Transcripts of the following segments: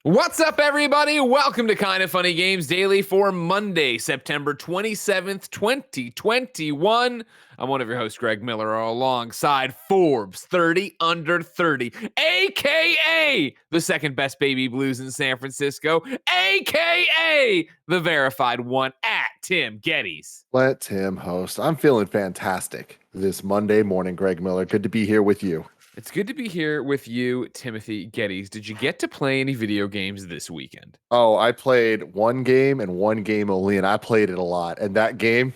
What's up, everybody? Welcome to Kind of Funny Games Daily for Monday, September 27th, 2021. I'm one of your hosts, Greg Miller, alongside Forbes 30 Under 30, a.k.a. the second best baby blues in San Francisco, a.k.a. the verified one at Tim Geddes. Let Tim host. I'm feeling fantastic this Monday morning, Greg Miller. Good to be here with you. It's good to be here with you, Timothy Geddes. Did you get to play any video games this weekend? Oh, I played one game and one game only, and I played it a lot. And that game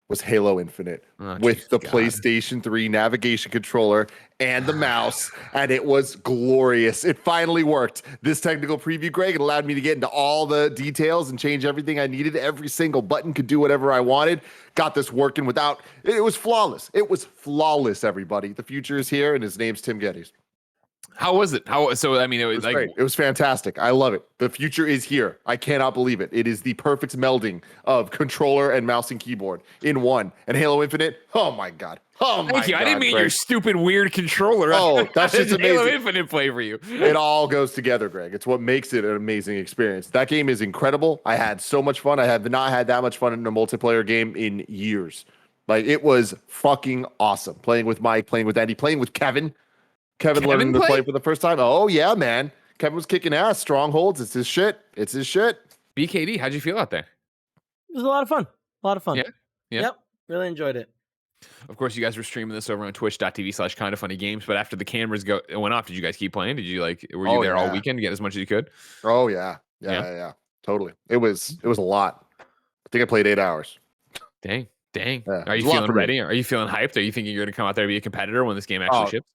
was Halo Infinite with the PlayStation 3 navigation controller and the mouse, and it was glorious. It finally worked. This technical preview, Greg, it allowed me to get into all the details and change everything I needed. Every single button could do whatever I wanted. Got this working without, it was flawless. It was flawless, everybody. The future is here, and his name's Tim Geddes. How was it? It was like great. It was fantastic. I love it. The future is here. I cannot believe it. It is the perfect melding of controller and mouse and keyboard in one. And Halo Infinite, oh my God. Oh my Thank you. God, I didn't mean Greg. your stupid, weird controller. Oh, that's just amazing. Halo Infinite play for you. It all goes together, Greg. It's what makes it an amazing experience. That game is incredible. I had so much fun. I have not had that much fun in a multiplayer game in years. Like, it was fucking awesome. Playing with Mike, playing with Andy, playing with Kevin. Kevin learning to play for the first time. Oh, yeah, man. Kevin was kicking ass. Strongholds. It's his shit. It's his shit. BKD, how'd you feel out there? It was a lot of fun. Yeah. Yep. Really enjoyed it. Of course, you guys were streaming this over on twitch.tv/kindoffunnygames, but after the cameras went off, did you guys keep playing? Were you there all weekend to get as much as you could? Oh, yeah. Yeah. Totally. It was a lot. I think I played 8 hours. Dang. Yeah, Are you feeling ready? Are you feeling hyped? Are you thinking you're going to come out there and be a competitor when this game actually ships?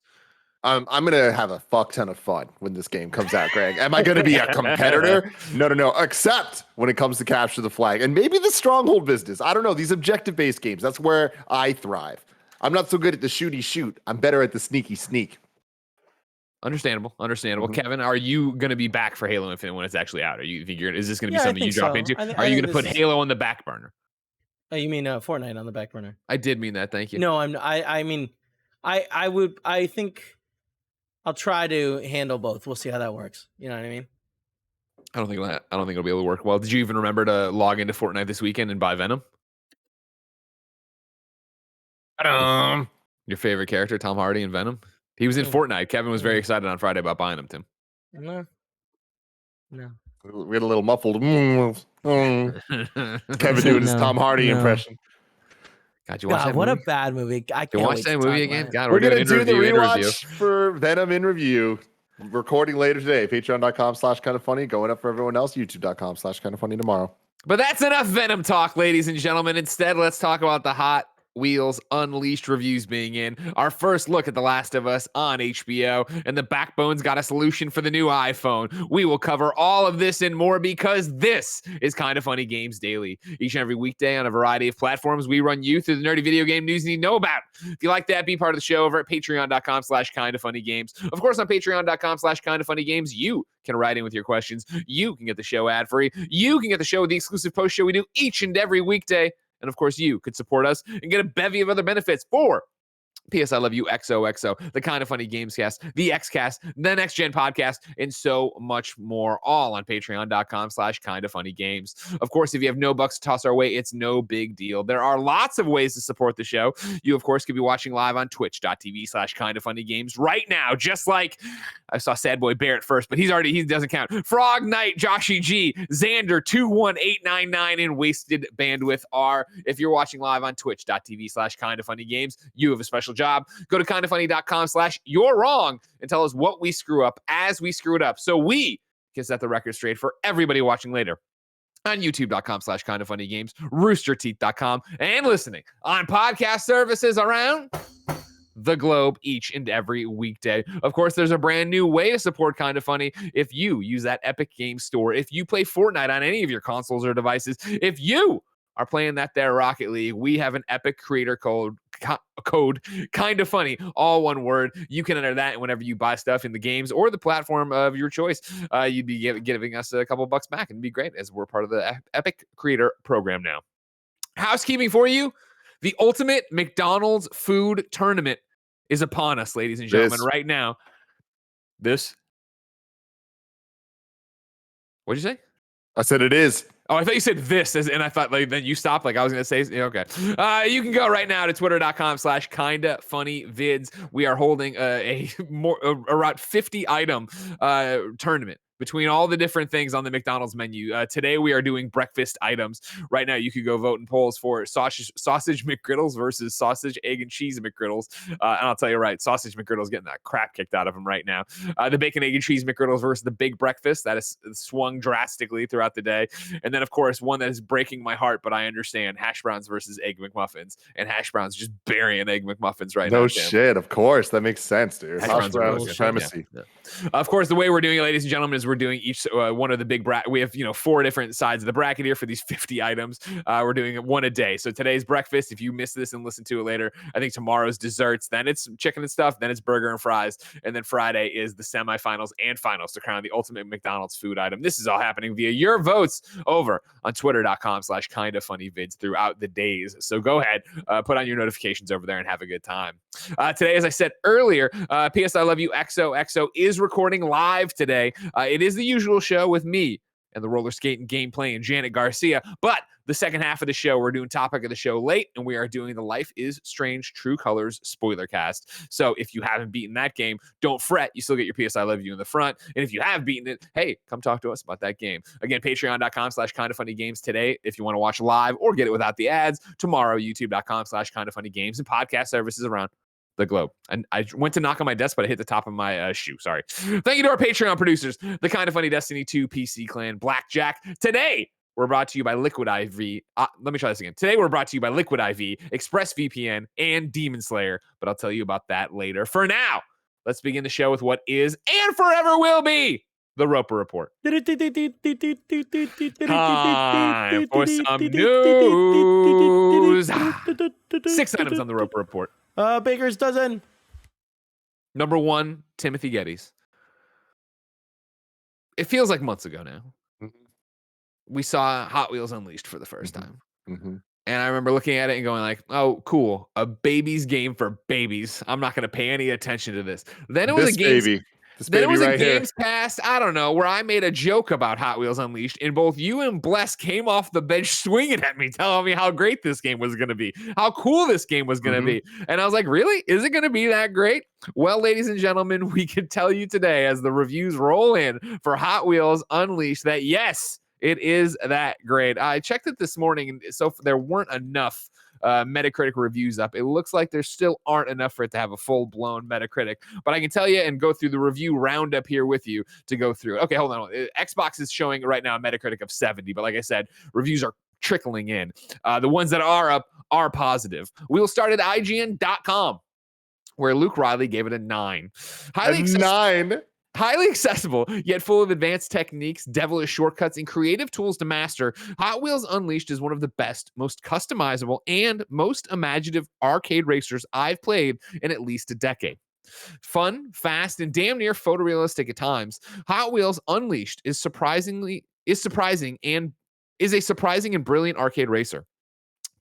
I'm going to have a fuck ton of fun when this game comes out, Greg. Am I going to be a competitor? No. Except when it comes to capture the flag and maybe the stronghold business. I don't know. These objective-based games, that's where I thrive. I'm not so good at the shooty shoot. I'm better at the sneaky sneak. Understandable. Mm-hmm. Kevin, are you going to be back for Halo Infinite when it's actually out? Is this going to be something you drop into? Are you going to put Halo on the back burner? Oh, you mean Fortnite on the back burner? I did mean that. Thank you. No, I think I'll try to handle both. We'll see how that works. You know what I mean? I don't think it'll be able to work well. Did you even remember to log into Fortnite this weekend and buy Venom? Your favorite character, Tom Hardy in Venom? He was in Fortnite. Kevin was very excited on Friday about buying him, Tim. No. We had a little muffled. Kevin doing his Tom Hardy impression. God, you watch that what movie? A bad movie. I can't watch that movie again. God, we're gonna do the rewatch for Venom in review. Recording later today. Patreon.com/kindoffunny. Going up for everyone else. YouTube.com/kindoffunny tomorrow. But that's enough Venom talk, ladies and gentlemen. Instead, let's talk about the Hot Wheels Unleashed reviews being in. Our first look at The Last of Us on HBO, and the Backbone's got a solution for the new iPhone. We will cover all of this and more because this is Kind of Funny Games Daily. Each and every weekday on a variety of platforms, we run you through the nerdy video game news you need to know about. If you like that, be part of the show over at patreon.com/kindoffunnygames. Of course, on patreon.com/kindoffunnygames, you can write in with your questions. You can get the show ad-free. You can get the show with the exclusive post show we do each and every weekday. And of course, you could support us and get a bevy of other benefits for P.S. I Love You, XOXO, the Kind of Funny Games Cast, the Xcast, the Next Gen Podcast, and so much more, all on patreon.com/kindoffunnygames. Of course, if you have no bucks to toss our way, it's no big deal. There are lots of ways to support the show. You, of course, could be watching live on twitch.tv/kindoffunnygames right now, just like I saw Sad Boy Barrett first, but he doesn't count. Frog Knight, Joshy G, Xander 21899, and Wasted Bandwidth are. If you're watching live on twitch.tv/kindoffunnygames, you have a special job. Go to kindoffunny.com/you're wrong and tell us what we screw up as we screw it up, so we can set the record straight for everybody watching later on youtube.com/kindoffunnygames, roosterteeth.com, and listening on podcast services around the globe each and every weekday. Of course, there's a brand new way to support Kind of Funny. If you use that Epic Game Store, if you play Fortnite on any of your consoles or devices, if you are playing that there Rocket League, we have an Epic creator code Kind of Funny, all one word. You can enter that whenever you buy stuff in the games or the platform of your choice. You'd be giving us a couple bucks back, and it'd be great as we're part of the Epic creator program now. Housekeeping for you. The ultimate McDonald's food tournament is upon us, ladies and gentlemen, right now. This What'd you say? I said it is. Oh, I thought you said this, and I thought like then you stopped. Like I was gonna say, okay. You can go right now to twitter.com/KindaFunnyVids. We are holding around 50 item tournament between all the different things on the McDonald's menu. Today we are doing breakfast items. Right now you could go vote in polls for sausage McGriddles versus sausage, egg, and cheese McGriddles. And I'll tell you right, sausage McGriddles getting that crap kicked out of them right now. The bacon, egg, and cheese McGriddles versus the big breakfast that has swung drastically throughout the day. And then, of course, one that is breaking my heart, but I understand, hash browns versus egg McMuffins. And hash browns just burying egg McMuffins right now. No shit, of course. That makes sense, dude. Hash browns supremacy. Yeah. Of course, the way we're doing it, ladies and gentlemen, is we're doing each one of the big bracket. We have 4 different sides of the bracket here for these 50 items. We're doing one a day. So today's breakfast. If you missed this and listen to it later, I think tomorrow's desserts. Then it's chicken and stuff. Then it's burger and fries. And then Friday is the semifinals and finals to crown the ultimate McDonald's food item. This is all happening via your votes over on twitter.com/KindaFunnyVids throughout the days. So go ahead, put on your notifications over there and have a good time. Today, as I said earlier, PS I Love You XOXO is recording live today. It is the usual show with me and the roller skating gameplay and Janet Garcia, but the second half of the show, we're doing topic of the show late, and we are doing the Life is Strange True Colors spoiler cast. So if you haven't beaten that game, don't fret. You still get your PS I Love You in the front. And if you have beaten it, hey, come talk to us about that game. Again, patreon.com/KindaFunnyGames today if you want to watch live or get it without the ads. Tomorrow, youtube.com/KindaFunnyGames and podcast services around the globe. And I went to knock on my desk, but I hit the top of my shoe. Sorry. Thank you to our Patreon producers, the Kinda Funny Destiny 2 PC Clan, Blackjack. Today, we're brought to you by Liquid IV. Let me try this again. Today, we're brought to you by Liquid IV, ExpressVPN, and Demon Slayer. But I'll tell you about that later. For now, let's begin the show with what is and forever will be the Roper Report. Time for some news. 6 items on the Roper Report. Baker's dozen. Number 1, Timothy Geddes. It feels like months ago now. We saw Hot Wheels Unleashed for the first time. And I remember looking at it and going like, oh, cool. A baby's game for babies. I'm not going to pay any attention to this. Then it was a game. Then it was a Games Pass, I don't know, where I made a joke about Hot Wheels Unleashed, and both you and Bless came off the bench swinging at me, telling me how great this game was going to be, how cool this game was going to be. And I was like, really? Is it going to be that great? Well, ladies and gentlemen, we can tell you today as the reviews roll in for Hot Wheels Unleashed that, yes, it is that great. I checked it this morning, and so there weren't enough Metacritic reviews up. It looks like there still aren't enough for it to have a full-blown Metacritic, but I can tell you and go through the review roundup here with you to go through. Okay, hold on. Xbox is showing right now a Metacritic of 70, but like I said, reviews are trickling in. The ones that are up are positive. We'll start at IGN.com, where Luke Riley gave it a 9. Highly accessible, yet full of advanced techniques, devilish shortcuts, and creative tools to master, Hot Wheels Unleashed is one of the best, most customizable, and most imaginative arcade racers I've played in at least a decade. Fun, fast, and damn near photorealistic at times, Hot Wheels Unleashed is a surprising and brilliant arcade racer.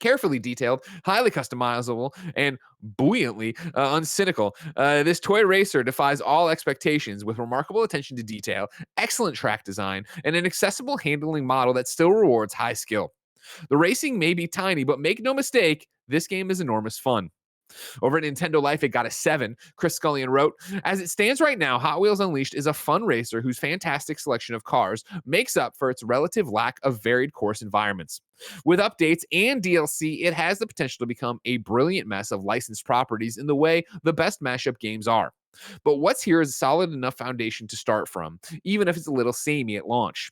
Carefully detailed, highly customizable, and buoyantly uncynical. This toy racer defies all expectations with remarkable attention to detail, excellent track design, and an accessible handling model that still rewards high skill. The racing may be tiny, but make no mistake, this game is enormous fun. Over at Nintendo Life, it got a 7. Chris Scullion wrote, as it stands right now, Hot Wheels Unleashed is a fun racer whose fantastic selection of cars makes up for its relative lack of varied course environments. With updates and DLC, it has the potential to become a brilliant mess of licensed properties in the way the best mashup games are. But what's here is a solid enough foundation to start from, even if it's a little samey at launch.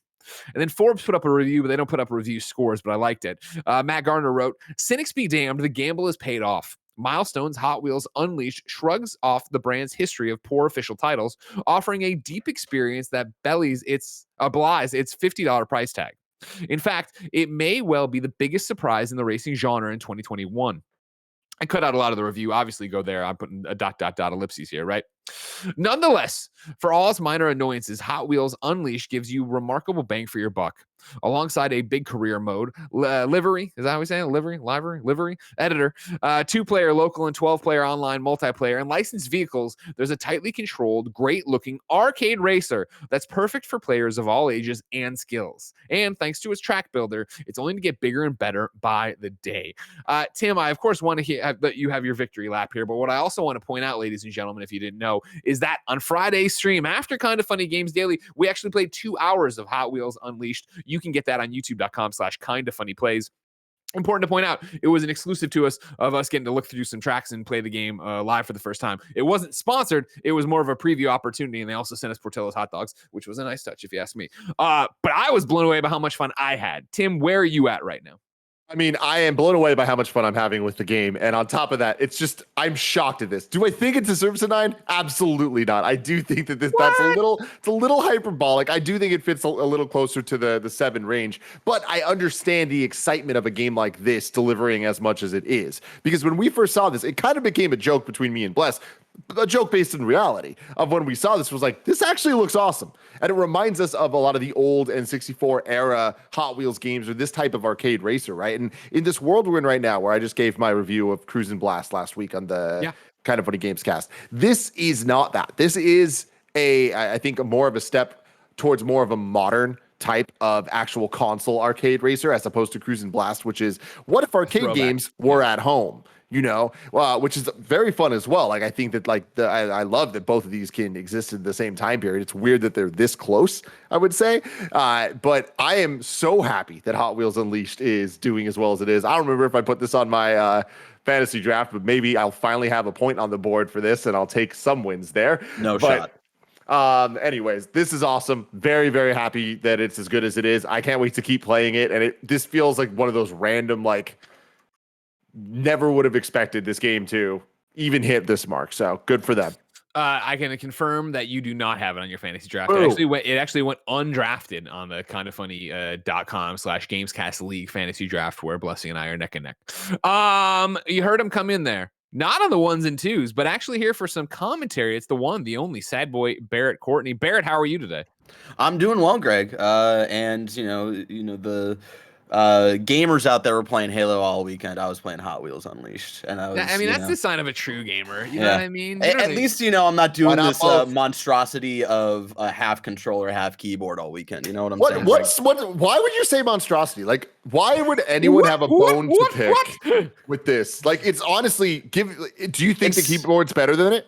And then Forbes put up a review, but they don't put up review scores, but I liked it. Matt Garner wrote, cynics be damned, the gamble is paid off. Milestone's Hot Wheels Unleashed shrugs off the brand's history of poor official titles, offering a deep experience that belies its $50 price tag. In fact, it may well be the biggest surprise in the racing genre in 2021. I cut out a lot of the review. Obviously, go there. I'm putting a ... ellipses here, right? Nonetheless, for all its minor annoyances, Hot Wheels Unleashed gives you remarkable bang for your buck. Alongside a big career mode, livery, is that how we say it? Livery, editor, 2-player local and 12-player online multiplayer, and licensed vehicles, there's a tightly controlled, great-looking arcade racer that's perfect for players of all ages and skills. And thanks to its track builder, it's only to get bigger and better by the day. Tim, I, of course, want to that you have your victory lap here, but what I also want to point out, ladies and gentlemen, if you didn't know, is that on Friday's stream, after Kinda Funny Games Daily, we actually played 2 hours of Hot Wheels Unleashed. You can get that on youtube.com/kindafunnyplays. Important to point out, it was an exclusive to us of us getting to look through some tracks and play the game live for the first time. It wasn't sponsored. It was more of a preview opportunity, and they also sent us Portillo's hot dogs, which was a nice touch, if you ask me. But I was blown away by how much fun I had. Tim, where are you at right now? I mean, I am blown away by how much fun I'm having with the game. And on top of that, it's just, I'm shocked at this. Do I think it deserves a 9? Absolutely not. I do think that it's a little hyperbolic. I do think it fits a little closer to the 7 range, but I understand the excitement of a game like this delivering as much as it is. Because when we first saw this, it kind of became a joke between me and Bless. A joke based in reality of when we saw this was like, this actually looks awesome. And it reminds us of a lot of the old N64 era Hot Wheels games or this type of arcade racer, right? And in this world we're in right now, where I just gave my review of Cruisin' Blast last week on the Kinda Funny Games cast, this is not that. This is I think more of a step towards more of a modern type of actual console arcade racer as opposed to Cruisin' Blast, which is what if arcade games were at home? You know, which is very fun as well. Like, I think that I love that both of these can exist in the same time period. It's weird that they're this close, I would say. But I am so happy that Hot Wheels Unleashed is doing as well as it is. I don't remember if I put this on my fantasy draft, but maybe I'll finally have a point on the board for this and I'll take some wins there. Shot. Anyways, this is awesome. Very, very happy that it's as good as it is. I can't wait to keep playing it. And this feels like one of those random, never would have expected this game to even hit this mark. So good for them. I can confirm that you do not have it on your fantasy draft. It actually went undrafted on the kindafunny.com/gamescast league fantasy draft, where Blessing and I are neck and neck. You heard him come in there. Not on the 1s and 2s, but actually here for some commentary. It's the one, the only sad boy, Barrett Courtney. Barrett, how are you today? I'm doing well, Greg. And the gamers out there were playing Halo all weekend. I was playing Hot Wheels Unleashed, and that's the sign of a true gamer. You know what I mean? At least I'm not doing this monstrosity of a half controller, half keyboard all weekend. You know what I'm saying? Why would you say monstrosity? Like, why would anyone have a bone to pick with this? Like, it's honestly, do you think the keyboard's better than it?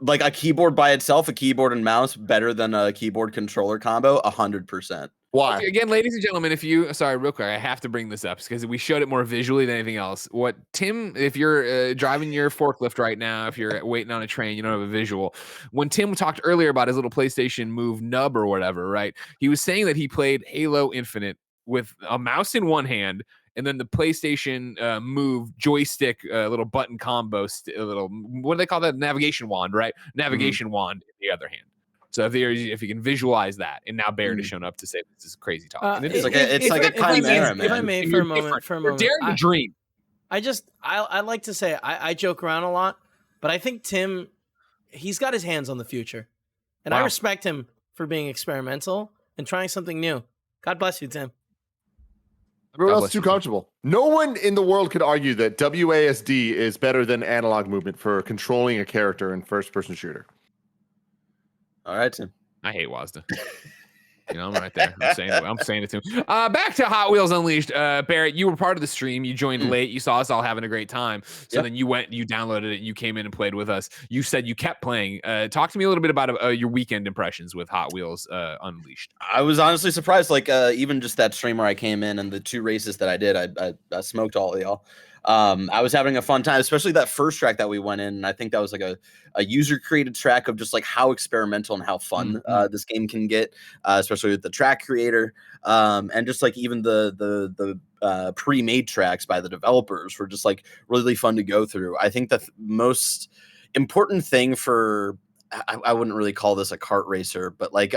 Like a keyboard by itself, a keyboard and mouse better than a keyboard controller combo? 100%. Why? Okay, again, ladies and gentlemen, real quick, I have to bring this up because we showed it more visually than anything else. If you're driving your forklift right now, if you're waiting on a train, you don't have a visual. When Tim talked earlier about his little PlayStation Move nub or whatever, right? He was saying that he played Halo Infinite with a mouse in one hand and then the PlayStation Move joystick, little button combo, what do they call that? Navigation wand, right? Navigation wand in the other hand. So if you can visualize that, and now Barrett has shown up to say this is crazy talk. It's like a chimera, man. If I may, for a moment, daring to dream. I like to say I joke around a lot, but I think Tim, he's got his hands on the future, and I respect him for being experimental and trying something new. God bless you, Tim. Everyone else is too comfortable. No one in the world could argue that WASD is better than analog movement for controlling a character in first-person shooter. All right, Tim. I hate WASD. I'm right there. I'm saying it to him. Back to Hot Wheels Unleashed. Barrett, you were part of the stream. You joined late. You saw us all having a great time. So then you downloaded it, and you came in and played with us. You said you kept playing. Talk to me a little bit about your weekend impressions with Hot Wheels Unleashed. I was honestly surprised. Even just that stream where I came in and the 2 races that I did, I smoked all of y'all. I was having a fun time, especially that first track that we went in. And I think that was like a user created track of just like how experimental and how fun this game can get, especially with the track creator. And just like even the pre-made tracks by the developers were just like really fun to go through. I think the most important thing for I wouldn't really call this a kart racer, but like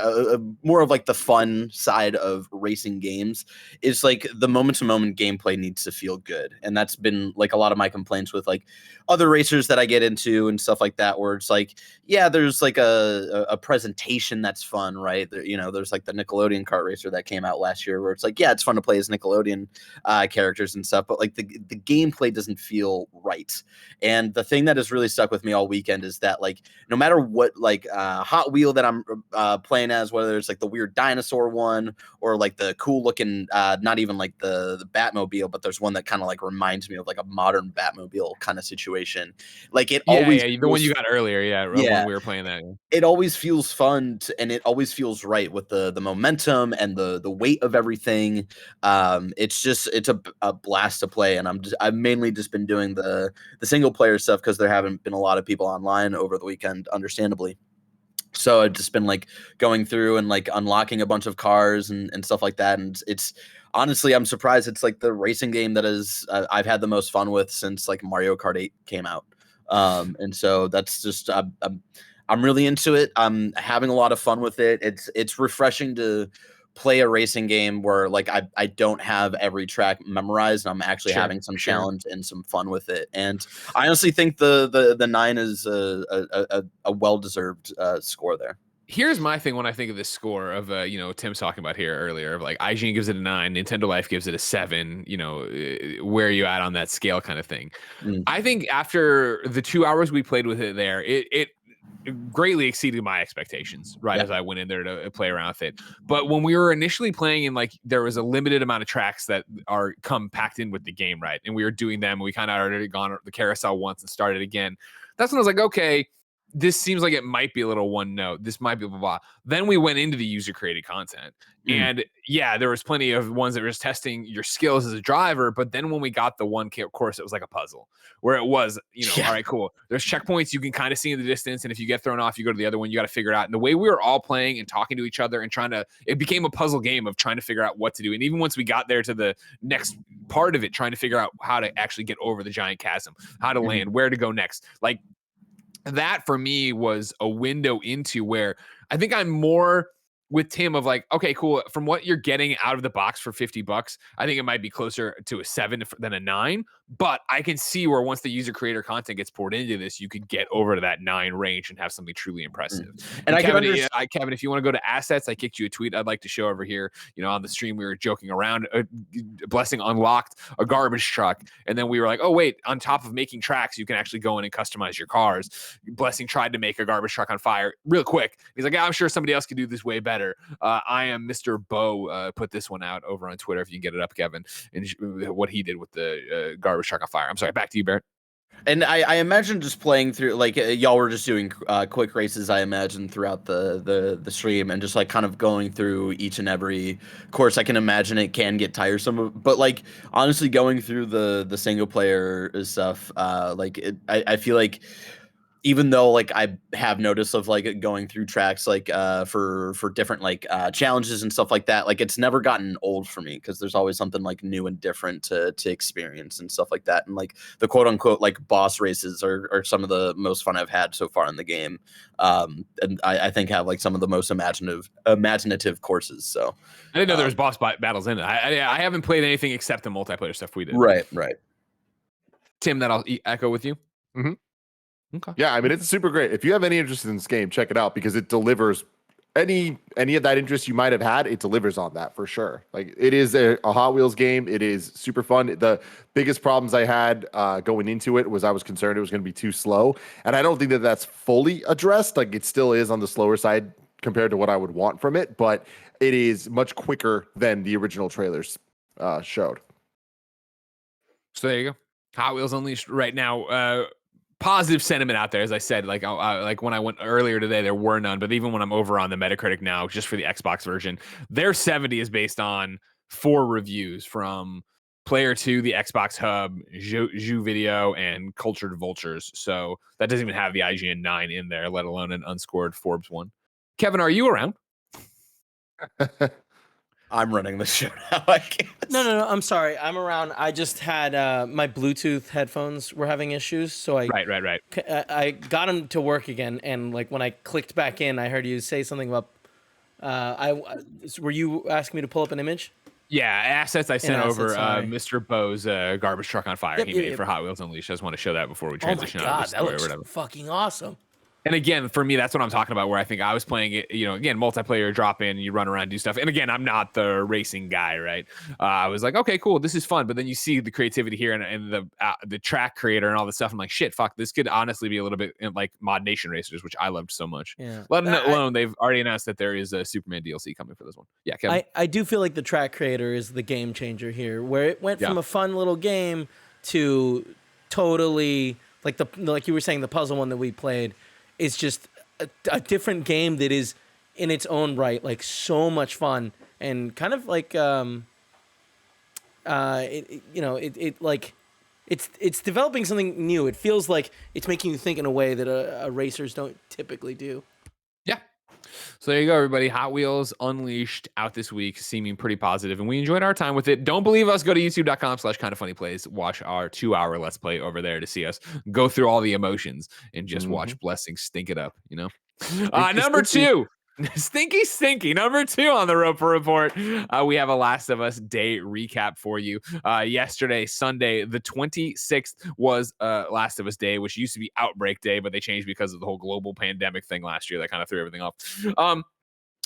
more of like the fun side of racing games is like the moment to moment gameplay needs to feel good. And that's been like a lot of my complaints with like other racers that I get into and stuff like that, where it's like, yeah, there's like a presentation that's fun, right? There's like the Nickelodeon kart racer that came out last year where it's like, yeah, it's fun to play as Nickelodeon characters and stuff, but like the gameplay doesn't feel right. And the thing that has really stuck with me all weekend is that like, no matter what like Hot Wheel that I'm playing as, whether it's like the weird dinosaur one or like the cool looking, not even like the Batmobile, but there's one that kind of like reminds me of like a modern Batmobile kind of situation. Like it always the one you got earlier, when we were playing that. It always feels fun and it always feels right with the momentum and the weight of everything. It's a blast to play, and I've mainly just been doing the single player stuff because there haven't been a lot of people online over the weekend, understandably. So I've just been like going through and like unlocking a bunch of cars and stuff like that. And it's honestly, I'm surprised it's like the racing game that is I've had the most fun with since like Mario Kart 8 came out. And so that's just I'm really into it. I'm having a lot of fun with it. It's refreshing to play a racing game where like I don't have every track memorized, and I'm actually having some challenge and some fun with it. And I honestly think the 9 is a well-deserved score there. Here's my thing when I think of this score of Tim's talking about here earlier of like IGN gives it a 9, Nintendo Life gives it a 7, where are you at on that scale kind of thing. I think after the 2 hours we played with it there, it greatly exceeded my expectations, right? As I went in there to play around with it. But when we were initially playing and like there was a limited amount of tracks that are packed in with the game, right? And we were doing them, and we kind of already gone the carousel once and started again. That's when I was like, okay, this seems like it might be a little one note. This might be blah, blah, blah. Then we went into the user created content. And yeah, there was plenty of ones that were just testing your skills as a driver. But then when we got the one course, it was like a puzzle where it was, all right, cool. There's checkpoints you can kind of see in the distance. And if you get thrown off, you go to the other one, you got to figure it out. And the way we were all playing and talking to each other and it became a puzzle game of trying to figure out what to do. And even once we got there to the next part of it, trying to figure out how to actually get over the giant chasm, how to land, where to go next. Like, that for me was a window into where I think I'm more with Tim of like, okay, cool. From what you're getting out of the box for $50, I think it might be closer to a 7 than a 9. But I can see where once the user creator content gets poured into this, you could get over to that 9 range and have something truly impressive. And Kevin, if you want to go to assets, I kicked you a tweet I'd like to show over here. On the stream, we were joking around. Blessing unlocked a garbage truck. And then we were like, oh, wait, on top of making tracks, you can actually go in and customize your cars. Blessing tried to make a garbage truck on fire real quick. He's like, I'm sure somebody else could do this way better. I am Mr. Bo put this one out over on Twitter if you can get it up, Kevin, and what he did with the garbage truck on fire. I'm sorry, back to you, Barrett. And I imagine just playing through, like y'all were just doing quick races, I imagine, throughout the stream, and just like kind of going through each and every course. I can imagine it can get tiresome, but like honestly, going through the single player stuff, I feel like, even though like I have notice of like going through tracks like for different like challenges and stuff like that, like it's never gotten old for me because there's always something like new and different to experience and stuff like that. And like the quote unquote like boss races are some of the most fun I've had so far in the game, and I think have like some of the most imaginative courses. So I didn't know there was boss battles in it. I haven't played anything except the multiplayer stuff we did. Right. Tim, that I'll echo with you. Mm-hmm. Okay. Yeah, I mean, it's super great. If you have any interest in this game, check it out because it delivers any of that interest you might have had. It delivers on that for sure. Like, it is a Hot Wheels game. It is super fun. The biggest problems I had going into it was I was concerned it was going to be too slow, and I don't think that that's fully addressed. Like, it still is on the slower side compared to what I would want from it, but it is much quicker than the original trailers showed. So there you go. Hot Wheels Unleashed right now. Positive sentiment out there, as I said. Like when I went earlier today, there were none. But even when I'm over on the Metacritic now, just for the Xbox version, their 70 is based on 4 reviews from Player 2, the Xbox Hub, Ju Video, and Cultured Vultures. So that doesn't even have the IGN 9 in there, let alone an unscored Forbes one. Kevin, are you around? I'm running the show now, I guess. No. I'm sorry. I'm around. I just had my Bluetooth headphones were having issues, so Right. I got them to work again, and like when I clicked back in, I heard you say something about. Were you asking me to pull up an image? Yeah, assets I sent assets, over sorry. Mr. Bo's garbage truck on fire Yep, he yep, made yep. for Hot Wheels Unleashed. I just want to show that before we Oh my transition out of god, the that story or looks whatever. fucking awesome. And again, for me, that's what I'm talking about, where I think I was playing it, again, multiplayer drop in, you run around, do stuff. And again, I'm not the racing guy, right? I was like, okay, cool, this is fun. But then you see the creativity here and the track creator and all this stuff. I'm like, shit, fuck, this could honestly be a little bit like Mod Nation Racers, which I loved so much. Yeah. Let alone they've already announced that there is a Superman DLC coming for this one. Yeah, Kevin. I do feel like the track creator is the game changer here, where it went from a fun little game to totally like you were saying, the puzzle one that we played is just a different game that is in its own right like so much fun and kind of like it's developing something new. It feels like it's making you think in a way that racers don't typically do. Yeah. So there you go, everybody. Hot Wheels Unleashed out this week, seeming pretty positive, and we enjoyed our time with it. Don't believe us? Go to youtube.com/kindafunnyplays. Watch our 2-hour Let's Play over there to see us go through all the emotions and just watch Blessing stink it up, Number two. Stinky. Number 2 on the Roper Report. We have a Last of Us Day recap for you. Yesterday, Sunday, the 26th, was Last of Us Day, which used to be Outbreak Day, but they changed because of the whole global pandemic thing last year that kind of threw everything off.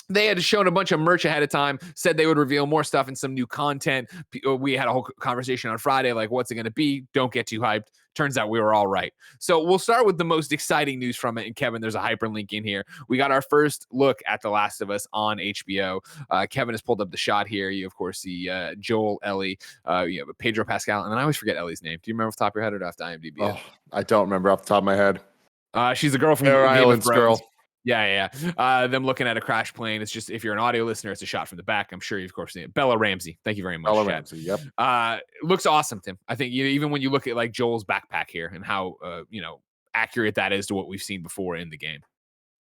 They had shown a bunch of merch ahead of time, said they would reveal more stuff and some new content. We had a whole conversation on Friday, like, what's it going to be? Don't get too hyped. Turns out we were all right. So we'll start with the most exciting news from it. And Kevin, there's a hyperlink in here. We got our first look at The Last of Us on HBO. Kevin has pulled up the shot here. You, of course, see Joel, Ellie, you have Pedro Pascal, and then I always forget Ellie's name. Do you remember off the top of your head or do I have to IMDb? Oh, I don't remember off the top of my head. She's the girl from Fair Game of Islands Thrones. girl. Yeah. Them looking at a crash plane. It's just, if you're an audio listener, it's a shot from the back. I'm sure you've, of course, seen it. Bella Ramsey. Thank you very much. Bella Ramsey, yep. Looks awesome, Tim. I think even when you look at like Joel's backpack here and how, accurate that is to what we've seen before in the game.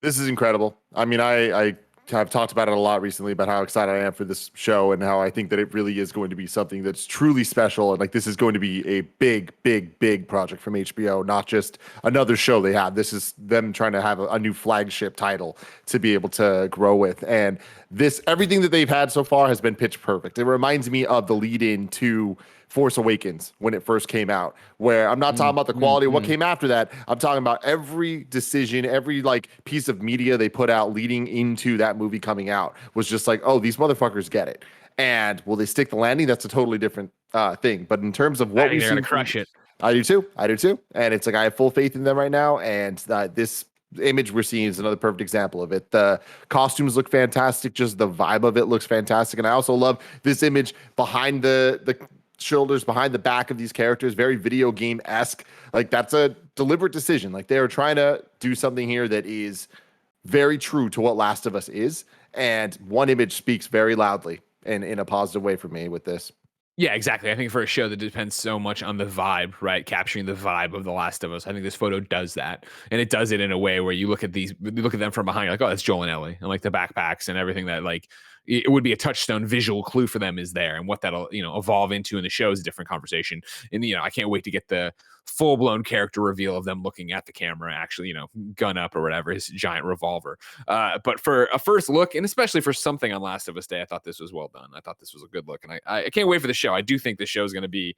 This is incredible. I mean, I have talked about it a lot recently about how excited I am for this show and how I think that it really is going to be something that's truly special. And like, this is going to be a big project from HBO, not just another show they have. This is them trying to have a new flagship title to be able to grow with. And everything that they've had so far has been pitch perfect. It reminds me of the lead in to Force Awakens when it first came out, where I'm not talking about the quality of what came after that. I'm talking about every decision, every like piece of media they put out leading into that movie coming out was just like, oh, these motherfuckers get it. And will they stick the landing? That's a totally different thing. But in terms of what we've seen, crush it. I do too. And it's like, I have full faith in them right now. And this image we're seeing is another perfect example of it. The costumes look fantastic. Just the vibe of it looks fantastic. And I also love this image behind the shoulders, behind the back of these characters, very video game-esque. Like, that's a deliberate decision. Like, they are trying to do something here that is very true to what Last of Us is, and one image speaks very loudly and in a positive way for me with this. Yeah, exactly. I think for a show that depends so much on the vibe, right? Capturing the vibe of The Last of Us. I think this photo does that. And it does it in a way where you look at them from behind, you're like, oh, that's Joel and Ellie. And like the backpacks and everything that like it would be a touchstone visual clue for them is there. And what that'll, evolve into in the show is a different conversation. And, I can't wait to get the full-blown character reveal of them looking at the camera, actually, gun up or whatever, his giant revolver. But for a first look, and especially for something on Last of Us Day, I thought this was well done. I thought this was a good look. And I can't wait for the show. I do think the show is going to be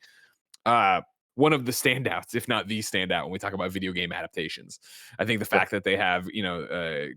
one of the standouts, if not the standout, when we talk about video game adaptations. I think the fact that they have,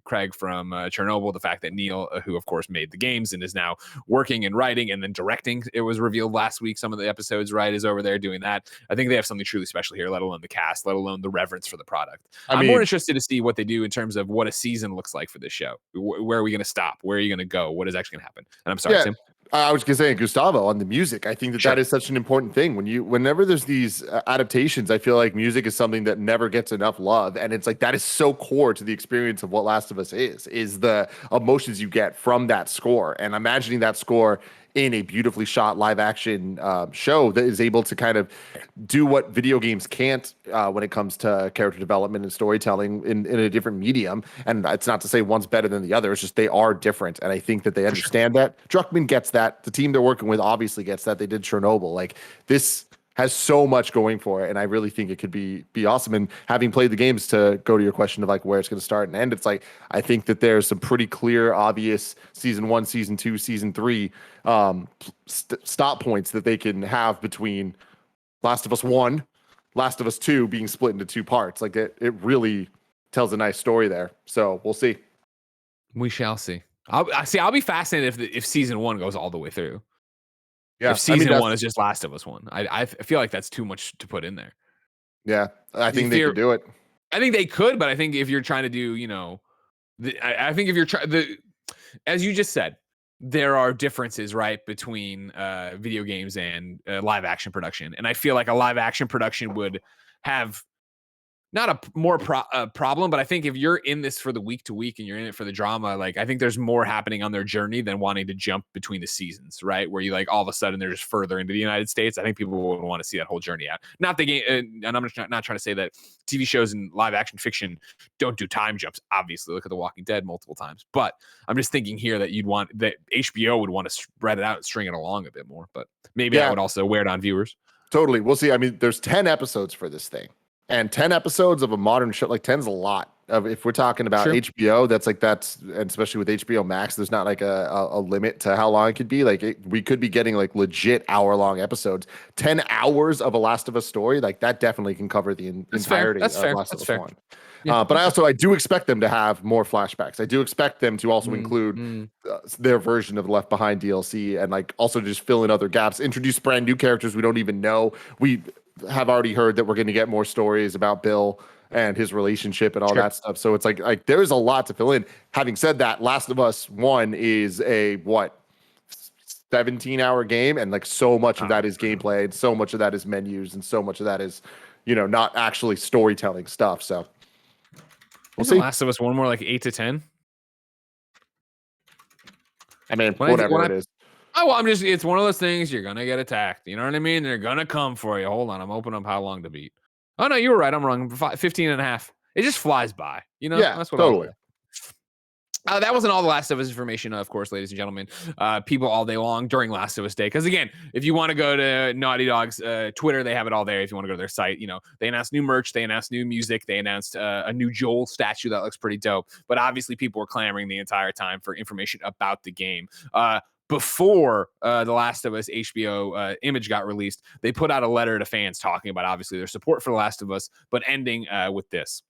Craig from Chernobyl, the fact that Neil, who of course made the games and is now working and writing and then directing, it was revealed last week, some of the episodes, right, is over there doing that. I think they have something truly special here, let alone the cast, let alone the reverence for the product. I'm more interested to see what they do in terms of what a season looks like for this show. Where are we going to stop? Where are you going to go? What is actually going to happen? And I'm sorry, Tim. I was going to say, Gustavo, on the music, I think that is such an important thing. Whenever there's these adaptations, I feel like music is something that never gets enough love. And it's like, that is so core to the experience of what Last of Us is the emotions you get from that score. And imagining that score in a beautifully shot live action show that is able to kind of do what video games can't when it comes to character development and storytelling in a different medium. And it's not to say one's better than the other. It's just they are different. And I think that they understand that. Druckmann gets that. The team they're working with obviously gets that. They did Chernobyl. Like, this has so much going for it, and I really think it could be awesome. And having played the games, to go to your question of like where it's going to start and end, it's like I think that there's some pretty clear, obvious season 1, season 2, season 3 stop points that they can have between Last of Us 1, Last of Us 2 being split into 2 parts. Like it really tells a nice story there. So we'll see. We shall see. I'll be fascinated if season 1 goes all the way through. Yeah, if season 1 is just Last of Us 1, I feel like that's too much to put in there. Yeah, I think they could do it. I think they could, but I think if you're trying to do, I think if you're trying, as you just said, there are differences, right, between video games and live action production, and I feel like a live action production would have not a more problem, but I think if you're in this for the week to week and you're in it for the drama, like I think there's more happening on their journey than wanting to jump between the seasons, right? Where you like all of a sudden they're just further into the United States. I think people would want to see that whole journey out. Not the game, and I'm not trying to say that TV shows and live action fiction don't do time jumps. Obviously, look at The Walking Dead multiple times, but I'm just thinking here that that HBO would want to spread it out and string it along a bit more. But maybe that would also wear down viewers. Totally, we'll see. I mean, there's 10 episodes for this thing. And 10 episodes of a modern show, like 10's a lot. If we're talking about HBO, and especially with HBO Max, there's not like a limit to how long it could be. Like we could be getting like legit hour-long episodes. 10 hours of a Last of Us story, like that definitely can cover the entirety of Last of Us 1. Yeah. But I do expect them to have more flashbacks. I do expect them to also include their version of the Left Behind DLC, and like also just fill in other gaps, introduce brand new characters we don't even know. We have already heard that we're going to get more stories about Bill and his relationship and all that stuff. So it's like there's a lot to fill in. Having said that, Last of Us 1 is a 17-hour game, and like so much of that is gameplay, and so much of that is menus, and so much of that is not actually storytelling stuff. So we'll see. Last of Us 1 more like 8 to 10. I mean, whatever it is. Oh, well, it's one of those things, you're going to get attacked. You know what I mean? They're going to come for you. Hold on. I'm opening up how long to beat. Oh, no, you were right. I'm wrong. 15 and a half. It just flies by. Yeah, that's what totally. That wasn't all the Last of Us information, of course, ladies and gentlemen. People all day long during Last of Us Day. Because, again, if you want to go to Naughty Dog's Twitter, they have it all there. If you want to go to their site, they announced new merch. They announced new music. They announced a new Joel statue that looks pretty dope. But obviously, people were clamoring the entire time for information about the game. Before The Last of Us HBO image got released, they put out a letter to fans talking about, obviously, their support for The Last of Us, but ending with this.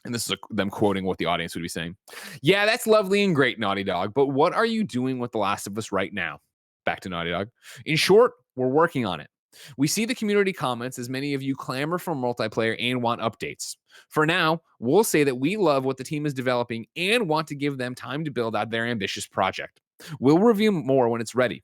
And this is them quoting what the audience would be saying. Yeah, that's lovely and great, Naughty Dog, but what are you doing with The Last of Us right now? Back to Naughty Dog. In short, we're working on it. We see the community comments as many of you clamor for multiplayer and want updates. For now, we'll say that we love what the team is developing and want to give them time to build out their ambitious project. We'll review more when it's ready.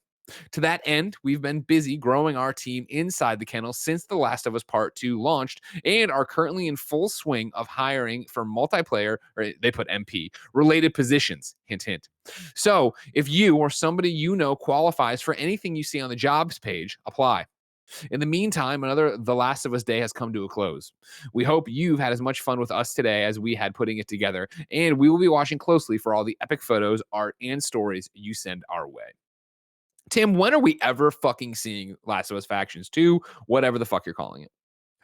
To that end, we've been busy growing our team inside the kennel since The Last of Us Part 2 launched and are currently in full swing of hiring for multiplayer, or they put MP, related positions, hint, hint. So if you or somebody qualifies for anything you see on the jobs page, apply. In the meantime, another The Last of Us Day has come to a close. We hope you've had as much fun with us today as we had putting it together, and we will be watching closely for all the epic photos, art, and stories you send our way. Tim, when are we ever fucking seeing Last of Us Factions 2, whatever the fuck you're calling it?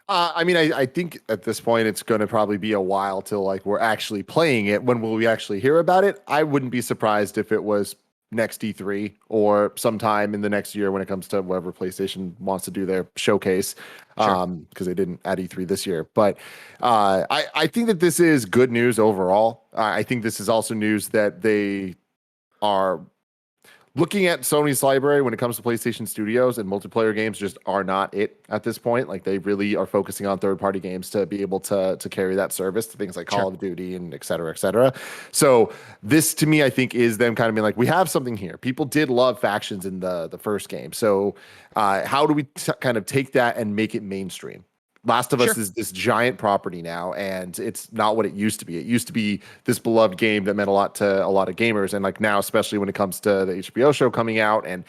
I think at this point it's going to probably be a while till like we're actually playing it. When will we actually hear about it? I wouldn't be surprised if it was next E3 or sometime in the next year when it comes to whatever PlayStation wants to do their showcase, because they didn't at E3 this year. But I think that this is good news overall. I think this is also news that they are looking at Sony's library when it comes to PlayStation Studios, and multiplayer games just are not it at this point. Like they really are focusing on third-party games to be able to carry that service to things like Call of Duty and et cetera, et cetera. So this to me, I think, is them kind of being like, we have something here. People did love factions in the first game. So how do we kind of take that and make it mainstream? Last of Us is this giant property now, and it's not what it used to be. It used to be this beloved game that meant a lot to a lot of gamers, and like now, especially when it comes to the HBO show coming out, and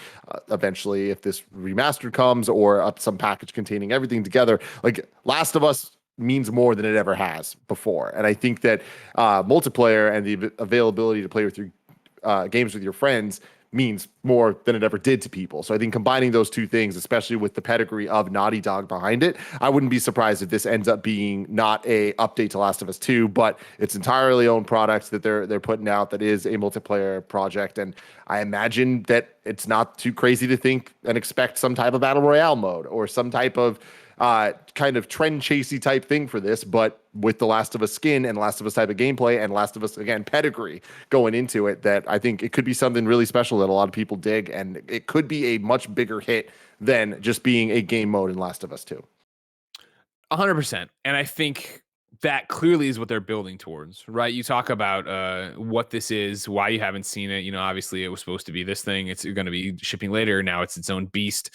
eventually, if this remastered comes or some package containing everything together, like Last of Us means more than it ever has before. And I think that multiplayer and the availability to play with your games with your friends means more than it ever did to people. So I think combining those two things, especially with the pedigree of Naughty Dog behind it, I wouldn't be surprised if this ends up being not a update to Last of Us 2, but it's entirely own product that they're putting out that is a multiplayer project. And I imagine that it's not too crazy to think and expect some type of battle royale mode or some type of kind of trend chasey type thing for this, but with the Last of Us skin and Last of Us type of gameplay and Last of Us, again, pedigree going into it, that I think it could be something really special that a lot of people dig, and it could be a much bigger hit than just being a game mode in Last of Us 2. 100%. And I think that clearly is what they're building towards, right? You talk about what this is, why you haven't seen it. You know, obviously it was supposed to be this thing. It's going to be shipping later. Now it's its own beast.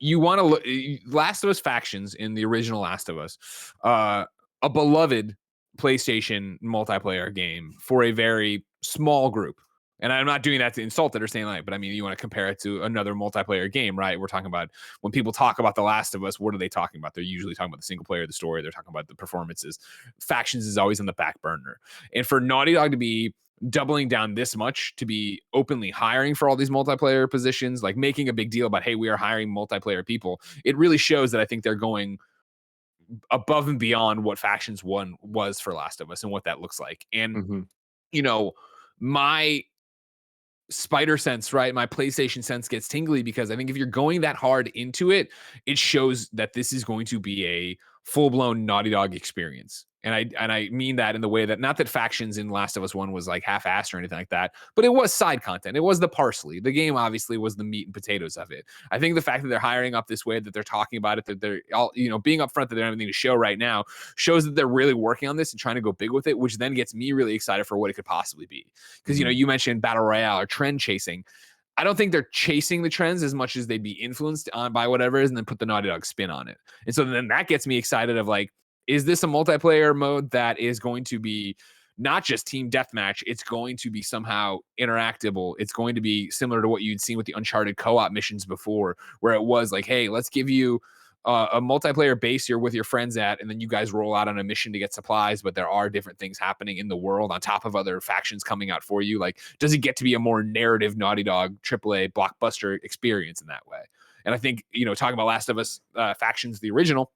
You want to look Last of Us factions in the original Last of Us, a beloved PlayStation multiplayer game for a very small group. And I'm not doing that to insult it or saying like, but I mean, you want to compare it to another multiplayer game, right? We're talking about when people talk about The Last of Us, what are they talking about? They're usually talking about the single player, the story. They're talking about the performances. Factions is always on the back burner. And for Naughty Dog to be doubling down this much, to be openly hiring for all these multiplayer positions, like making a big deal about, hey, we are hiring multiplayer people, it really shows that I think they're going above and beyond what Factions 1 was for Last of Us and what that looks like. And, you know, my spider sense, right? My PlayStation sense gets tingly because I think if you're going that hard into it, it shows that this is going to be a full-blown Naughty Dog experience. And I mean that in the way that, not that Factions in Last of Us 1 was like half-assed or anything like that, but it was side content. It was the parsley. The game obviously was the meat and potatoes of it. I think the fact that they're hiring up this way, that they're talking about it, that they're all, you know, being upfront that they don't have anything to show right now, shows that they're really working on this and trying to go big with it, which then gets me really excited for what it could possibly be. Because, you know, you mentioned Battle Royale or trend chasing. I don't think they're chasing the trends as much as they'd be influenced on by whatever it is and then put the Naughty Dog spin on it. And so then that gets me excited of like, is this a multiplayer mode that is going to be not just team deathmatch? It's going to be somehow interactable. It's going to be similar to what you'd seen with the Uncharted co-op missions before, where it was like, hey, let's give you a multiplayer base you're with your friends at, and then you guys roll out on a mission to get supplies, but there are different things happening in the world on top of other factions coming out for you. Like, does it get to be a more narrative Naughty Dog AAA blockbuster experience in that way? And I think, you know, talking about Last of Us Factions, the original,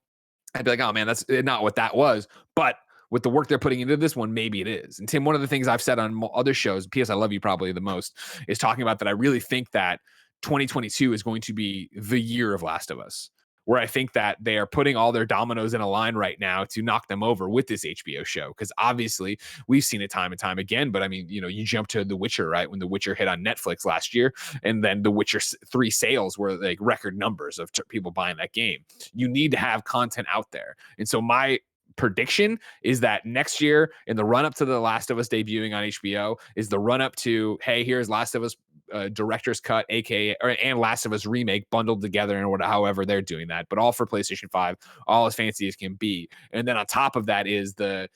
I'd be like, oh man, that's not what that was. But with the work they're putting into this one, maybe it is. And Tim, one of the things I've said on other shows, P.S. I love you probably the most, is talking about that I really think that 2022 is going to be the year of Last of Us, where I think that they are putting all their dominoes in a line right now to knock them over with this HBO show. Because obviously we've seen it time and time again, but I mean, you know, you jump to The Witcher, right? When The Witcher hit on Netflix last year, and then The Witcher 3 sales were like record numbers of people buying that game. You need to have content out there. And so my prediction is that next year, in the run up to The Last of Us debuting on HBO, is the run up to, hey, here's Last of Us director's cut, aka and Last of Us remake bundled together, and however they're doing that, but all for PlayStation 5, all as fancy as can be. And then on top of that is the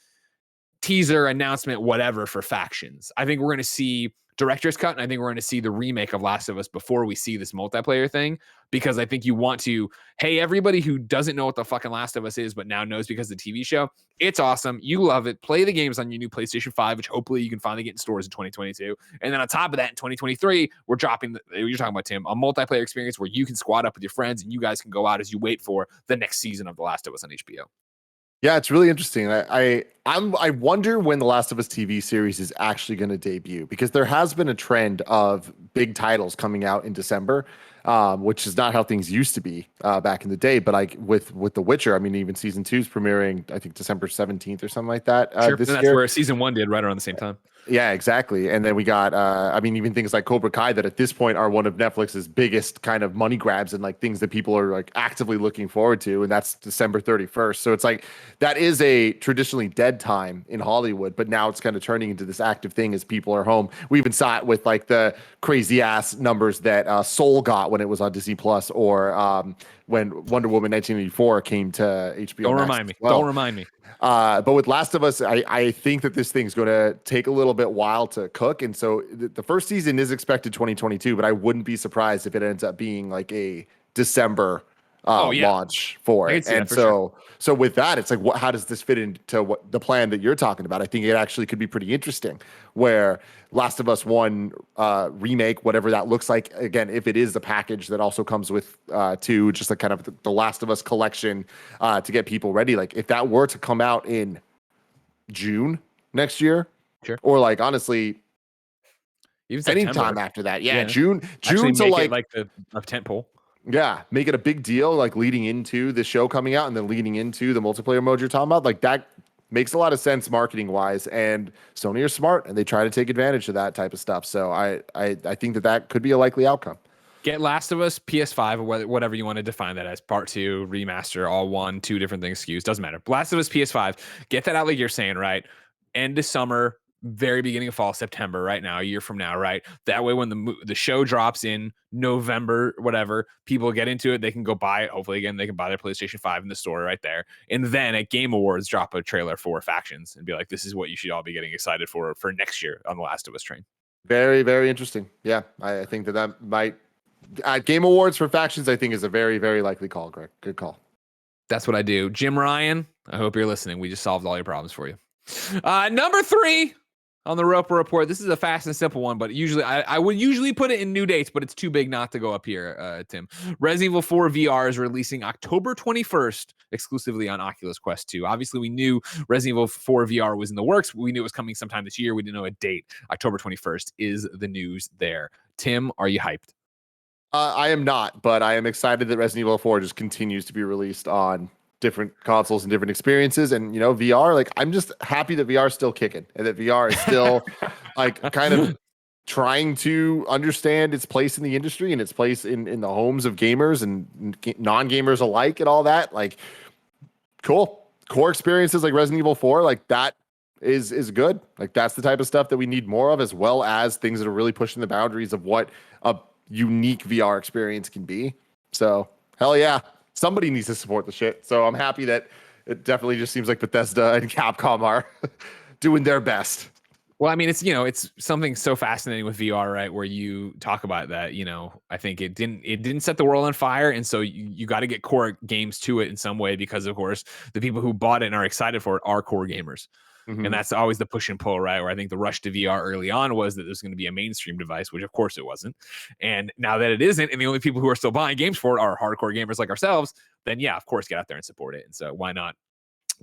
teaser announcement, whatever, for Factions. I think we're going to see director's cut, and I think we're going to see the remake of Last of Us before we see this multiplayer thing, because I think you want to, hey, everybody who doesn't know what the fucking Last of Us is but now knows because of the TV show, it's awesome, you love it, play the games on your new PlayStation 5, which hopefully you can finally get in stores in 2022. And then on top of that, in 2023, we're dropping you're talking about, Tim, a multiplayer experience where you can squad up with your friends and you guys can go out as you wait for the next season of The Last of Us on HBO. Yeah, it's really interesting. I wonder when the Last of Us TV series is actually going to debut, because there has been a trend of big titles coming out in December, which is not how things used to be back in the day. But like with The Witcher, I mean, even season 2 is premiering, I think, December 17th or something like that. Sure. This and that's year. where season 1 did right around the same time. Yeah, exactly. And then we got, I mean, even things like Cobra Kai that at this point are one of Netflix's biggest kind of money grabs and like things that people are like actively looking forward to. And that's December 31st. So it's like that is a traditionally dead time in Hollywood, but now it's kind of turning into this active thing as people are home. We even saw it with like the crazy ass numbers that Soul got when it was on Disney Plus, or when Wonder Woman 1984 came to HBO. Don't Max remind me. well. Don't remind me. But with Last of Us, I think that this thing's going to take a little bit while to cook. And so the first season is expected 2022, but I wouldn't be surprised if it ends up being like a December launch for it. And so with that, it's like, how does this fit into what the plan that you're talking about? I think it actually could be pretty interesting, where Last of Us 1 remake, whatever that looks like, again, if it is the package that also comes with 2, just like kind of the Last of Us collection to get people ready. Like if that were to come out in June next year, sure, or like honestly, even anytime after that, June actually to like a tent pole. Yeah, make it a big deal, like leading into the show coming out and then leading into the multiplayer mode you're talking about. Like that makes a lot of sense marketing wise, and Sony are smart and they try to take advantage of that type of stuff. So I think that could be a likely outcome. Get Last of Us PS5 or whatever you want to define that as, part 2, remaster, all 1, 2 different things, SKUs, doesn't matter. Last of Us PS5, get that out like you're saying, right? End of summer, very beginning of fall, September, right now, a year from now, right? That way, when the show drops in November, whatever, people get into it, they can go buy it. Hopefully, again, they can buy their PlayStation 5 in the store right there. And then at Game Awards, drop a trailer for Factions and be like, this is what you should all be getting excited for next year on the Last of Us train. Very, very interesting. Yeah, I think that might, at Game Awards for Factions, I think is a very, very likely call, Greg. Good call. That's what I do. Jim Ryan, I hope you're listening. We just solved all your problems for you. Number 3 on the Roper Report. This is a fast and simple one, but usually I would usually put it in new dates, but it's too big not to go up here, Tim. Resident Evil 4 VR is releasing October 21st exclusively on Oculus Quest 2. Obviously, we knew Resident Evil 4 VR was in the works. We knew it was coming sometime this year. We didn't know a date. October 21st is the news there. Tim, are you hyped? I am not, but I am excited that Resident Evil 4 just continues to be released on different consoles and different experiences. And, you know, VR, like, I'm just happy that VR is still kicking and that VR is still like kind of trying to understand its place in the industry and its place in the homes of gamers and non-gamers alike and all that. Like, cool. Core experiences like Resident Evil 4, like that is good. Like, that's the type of stuff that we need more of, as well as things that are really pushing the boundaries of what a unique VR experience can be. So, hell yeah. Somebody needs to support the shit. So I'm happy that it definitely just seems like Bethesda and Capcom are doing their best. Well, I mean, it's, you know, it's something so fascinating with VR, right? Where you talk about that, you know, I think it didn't set the world on fire. And so you got to get core games to it in some way, because of course the people who bought it and are excited for it are core gamers. Mm-hmm. And that's always the push and pull, right? Where I think the rush to VR early on was that there's going to be a mainstream device, which of course it wasn't. And now that it isn't, and the only people who are still buying games for it are hardcore gamers like ourselves, then yeah, of course, get out there and support it. And so why not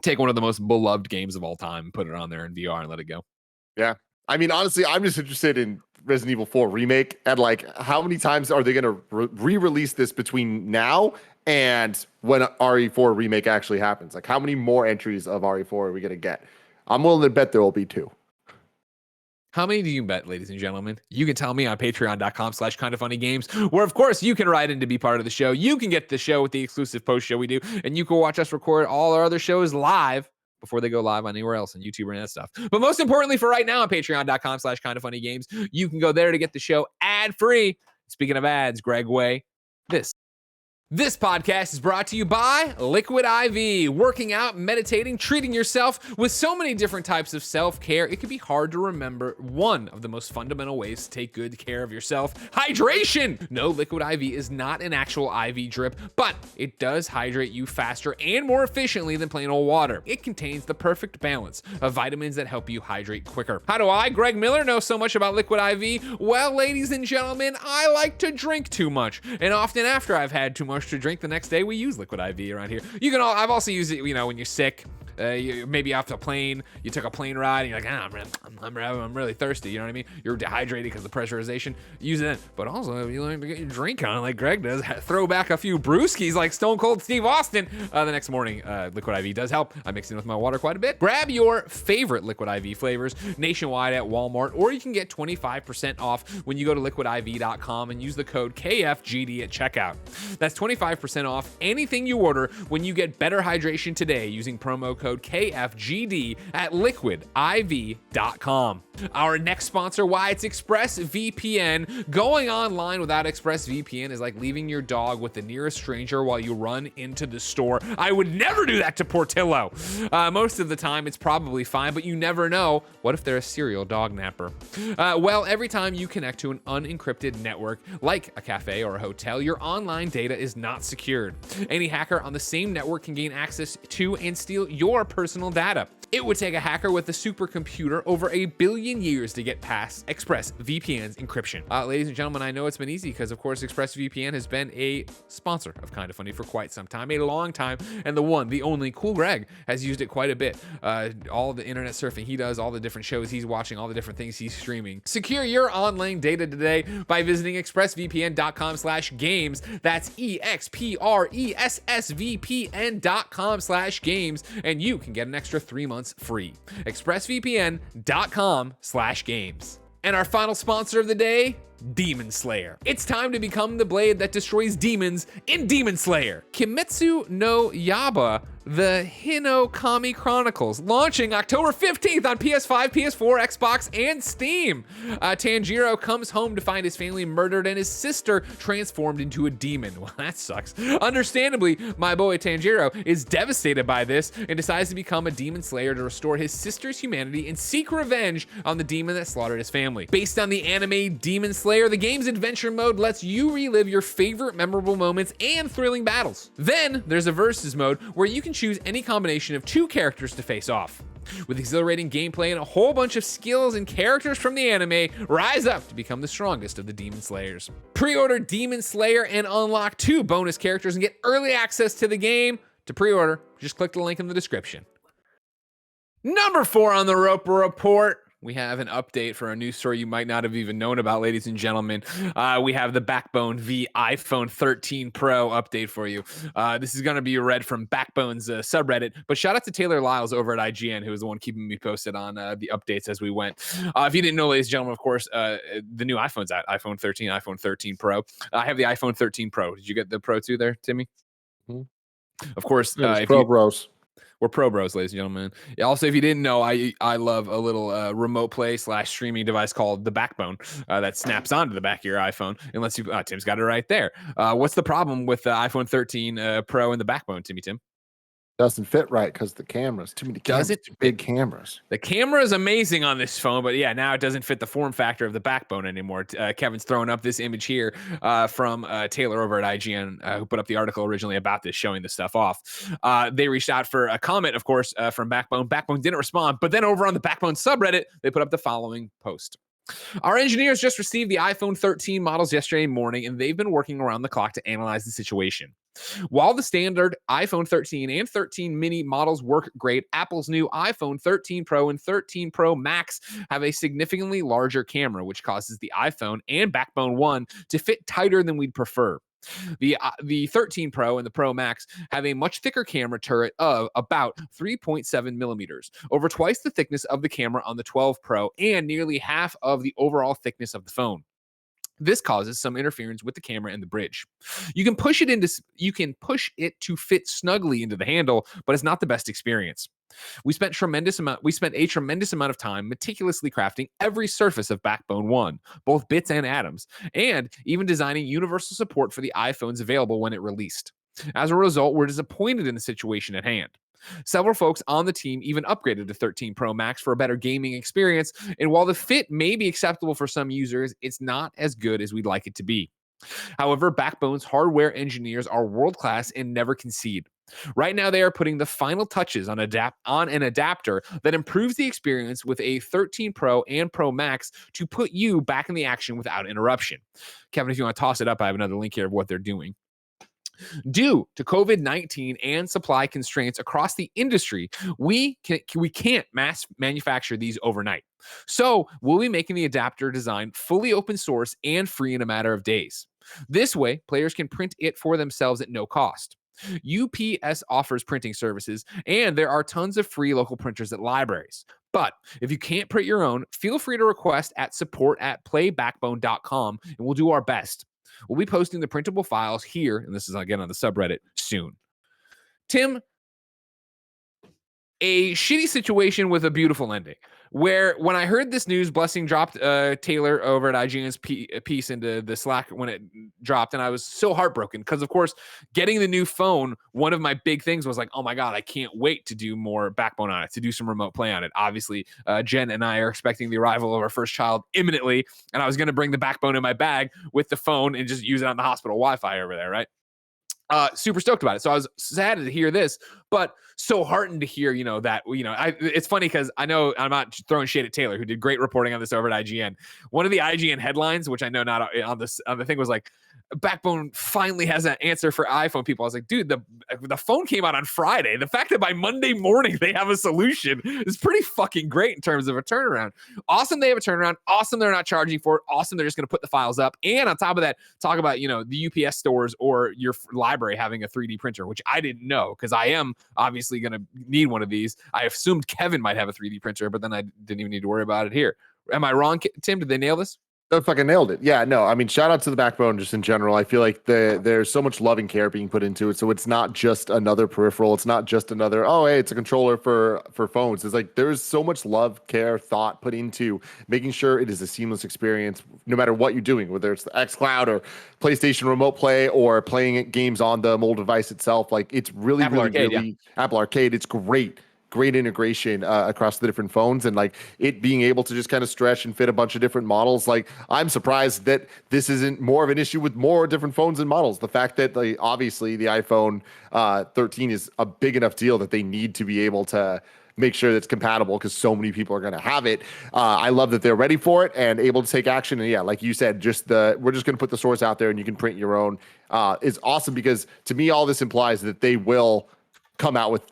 take one of the most beloved games of all time and put it on there in VR and let it go? Yeah. I mean, honestly, I'm just interested in Resident Evil 4 remake, and like, how many times are they going to re-release this between now and when RE4 remake actually happens? Like, how many more entries of RE4 are we going to get? I'm willing to bet there will be 2. How many do you bet, ladies and gentlemen? You can tell me on patreon.com/KindaFunnyGames, where of course you can write in to be part of the show. You can get the show with the exclusive post show we do, and you can watch us record all our other shows live before they go live on anywhere else on YouTube or that stuff. But most importantly for right now on patreon.com/KindaFunnyGames, you can go there to get the show ad-free. Speaking of ads, Greg Way, This podcast is brought to you by Liquid IV. Working out, meditating, treating yourself with so many different types of self-care, it can be hard to remember one of the most fundamental ways to take good care of yourself: hydration. No, Liquid IV is not an actual IV drip, but it does hydrate you faster and more efficiently than plain old water. It contains the perfect balance of vitamins that help you hydrate quicker. How do I, Greg Miller, know so much about Liquid IV? Well, ladies and gentlemen, I like to drink too much, and often after I've had too much to drink the next day, we use Liquid IV around here. I've also used it, you know, when you're sick, Maybe off a plane, you took a plane ride, and you're like, I'm really thirsty. You know what I mean? You're dehydrated because of the pressurization. Use it. But also, if you learn to get your drink on, like Greg does, throw back a few brewskis like Stone Cold Steve Austin the next morning. Liquid IV does help. I mix it in with my water quite a bit. Grab your favorite Liquid IV flavors nationwide at Walmart, or you can get 25% off when you go to liquidiv.com and use the code KFGD at checkout. That's 25% off anything you order when you get better hydration today using promo code KFGD at liquidiv.com. Our next sponsor, why it's ExpressVPN. Going online without ExpressVPN is like leaving your dog with the nearest stranger while you run into the store. I would never do that to Portillo. Most of the time, it's probably fine, but you never know. What if they're a serial dog napper? Well, every time you connect to an unencrypted network, like a cafe or a hotel, your online data is not secured. Any hacker on the same network can gain access to and steal your personal data. It would take a hacker with a supercomputer over 1 billion years to get past ExpressVPN's encryption. Ladies and gentlemen, I know it's been easy because, of course, ExpressVPN has been a sponsor of Kinda Funny for quite some time, a long time, and the only Cool Greg has used it quite a bit. All the internet surfing he does, all the different shows he's watching, all the different things he's streaming. Secure your online data today by visiting expressvpn.com/games. That's expressvpn.com/games, and you can get an extra 3 months free. expressvpn.com/games. And our final sponsor of the day, Demon Slayer. It's time to become the blade that destroys demons in Demon Slayer. Kimetsu no Yaiba, the Hinokami Chronicles, launching October 15th on PS5, PS4, Xbox, and Steam. Tanjiro comes home to find his family murdered and his sister transformed into a demon. Well, that sucks. Understandably, my boy Tanjiro is devastated by this and decides to become a demon slayer to restore his sister's humanity and seek revenge on the demon that slaughtered his family. Based on the anime Demon Slayer, the game's adventure mode lets you relive your favorite memorable moments and thrilling battles. Then there's a versus mode where you can choose any combination of 2 characters to face off. With exhilarating gameplay and a whole bunch of skills and characters from the anime, rise up to become the strongest of the Demon Slayers. Pre-order Demon Slayer and unlock 2 bonus characters and get early access to the game. To pre-order, just click the link in the description. Number 4 on the Roper Report. We have an update for a news story you might not have even known about, ladies and gentlemen. We have the Backbone v iPhone 13 Pro update for you. This is going to be read from Backbone's subreddit, but shout out to Taylor Lyles over at IGN, who was the one keeping me posted on the updates as we went. If you didn't know, ladies and gentlemen, of course, the new iPhone's out, iPhone 13, iPhone 13 Pro. I have the iPhone 13 Pro. Did you get the Pro 2 there, Timmy? Mm-hmm. Of course. Pro Bros. We're pro bros, ladies and gentlemen. Yeah, also, if you didn't know, I love a little remote play / streaming device called the Backbone that snaps onto the back of your iPhone and lets you. Tim's got it right there. What's the problem with the iPhone 13 Pro and the Backbone, Tim? Doesn't fit right because the cameras. Too many cameras. Too big cameras. The camera is amazing on this phone, but yeah, now it doesn't fit the form factor of the Backbone anymore. Kevin's throwing up this image here from Taylor over at IGN, who put up the article originally about this, showing the stuff off. They reached out for a comment, of course, from Backbone. Backbone didn't respond, but then over on the Backbone subreddit, they put up the following post. Our engineers just received the iPhone 13 models yesterday morning, and they've been working around the clock to analyze the situation. While the standard iPhone 13 and 13 mini models work great, Apple's new iPhone 13 Pro and 13 Pro Max have a significantly larger camera, which causes the iPhone and Backbone One to fit tighter than we'd prefer. The 13 Pro and the Pro Max have a much thicker camera turret of about 3.7 millimeters, over twice the thickness of the camera on the 12 Pro and nearly half of the overall thickness of the phone. This causes some interference with the camera and the bridge. You can push it to fit snugly into the handle, but it's not the best experience. We spent a tremendous amount of time meticulously crafting every surface of Backbone One, both bits and atoms, and even designing universal support for the iPhones available when it released. As a result, we're disappointed in the situation at hand. Several folks on the team even upgraded to 13 Pro Max for a better gaming experience, and while the fit may be acceptable for some users, it's not as good as we'd like it to be. However, Backbone's hardware engineers are world-class and never concede. Right now, they are putting the final touches on an adapter that improves the experience with a 13 Pro and Pro Max to put you back in the action without interruption. Kevin, if you want to toss it up, I have another link here of what they're doing. Due to COVID-19 and supply constraints across the industry, we can't mass manufacture these overnight. So we'll be making the adapter design fully open source and free in a matter of days. This way, players can print it for themselves at no cost. UPS offers printing services, and there are tons of free local printers at libraries. But if you can't print your own, feel free to request at support@playbackbone.com, and we'll do our best. We'll be posting the printable files here, and this is again on the subreddit soon. Tim, a shitty situation with a beautiful ending. Where when I heard this news, Blessing dropped Taylor over at IGN's piece into the Slack when it dropped, and I was so heartbroken because, of course, getting the new phone, one of my big things was like, oh my God, I can't wait to do more Backbone on it, to do some remote play on it. Obviously, Jen and I are expecting the arrival of our first child imminently, and I was going to bring the Backbone in my bag with the phone and just use it on the hospital Wi-Fi over there, right? Super stoked about it. So I was sad to hear this, but so heartened to hear, that, it's funny because I know I'm not throwing shade at Taylor, who did great reporting on this over at IGN. One of the IGN headlines, which I know not on the thing, was like, Backbone finally has an answer for iPhone people. I was like, dude, the phone came out on Friday. The fact that by Monday morning they have a solution is pretty fucking great in terms of a turnaround. Awesome they have a turnaround. Awesome they're not charging for it. Awesome they're just going to put the files up. And on top of that, talk about, the UPS stores or your library having a 3D printer, which I didn't know because I am obviously going to need one of these. I assumed Kevin might have a 3D printer, but then I didn't even need to worry about it here. Am I wrong, Tim? Did they nail this? They fucking nailed it. Yeah, no, I mean, shout out to the Backbone just in general. I feel like there's so much love and care being put into it. So it's not just another peripheral. It's not just another, oh, hey, it's a controller for phones. It's like there's so much love, care, thought put into making sure it is a seamless experience, no matter what you're doing, whether it's the xCloud or PlayStation Remote Play or playing games on the mobile device itself. Like it's really, Apple Arcade, really Apple Arcade. It's great integration across the different phones, and like it being able to just kind of stretch and fit a bunch of different models. Like I'm surprised that this isn't more of an issue with more different phones and models. The fact that obviously the iPhone 13 is a big enough deal that they need to be able to make sure that's compatible because so many people are going to have it. I love that they're ready for it and able to take action. And yeah, like you said, we're just going to put the source out there and you can print your own is awesome, because to me, all this implies that they will come out with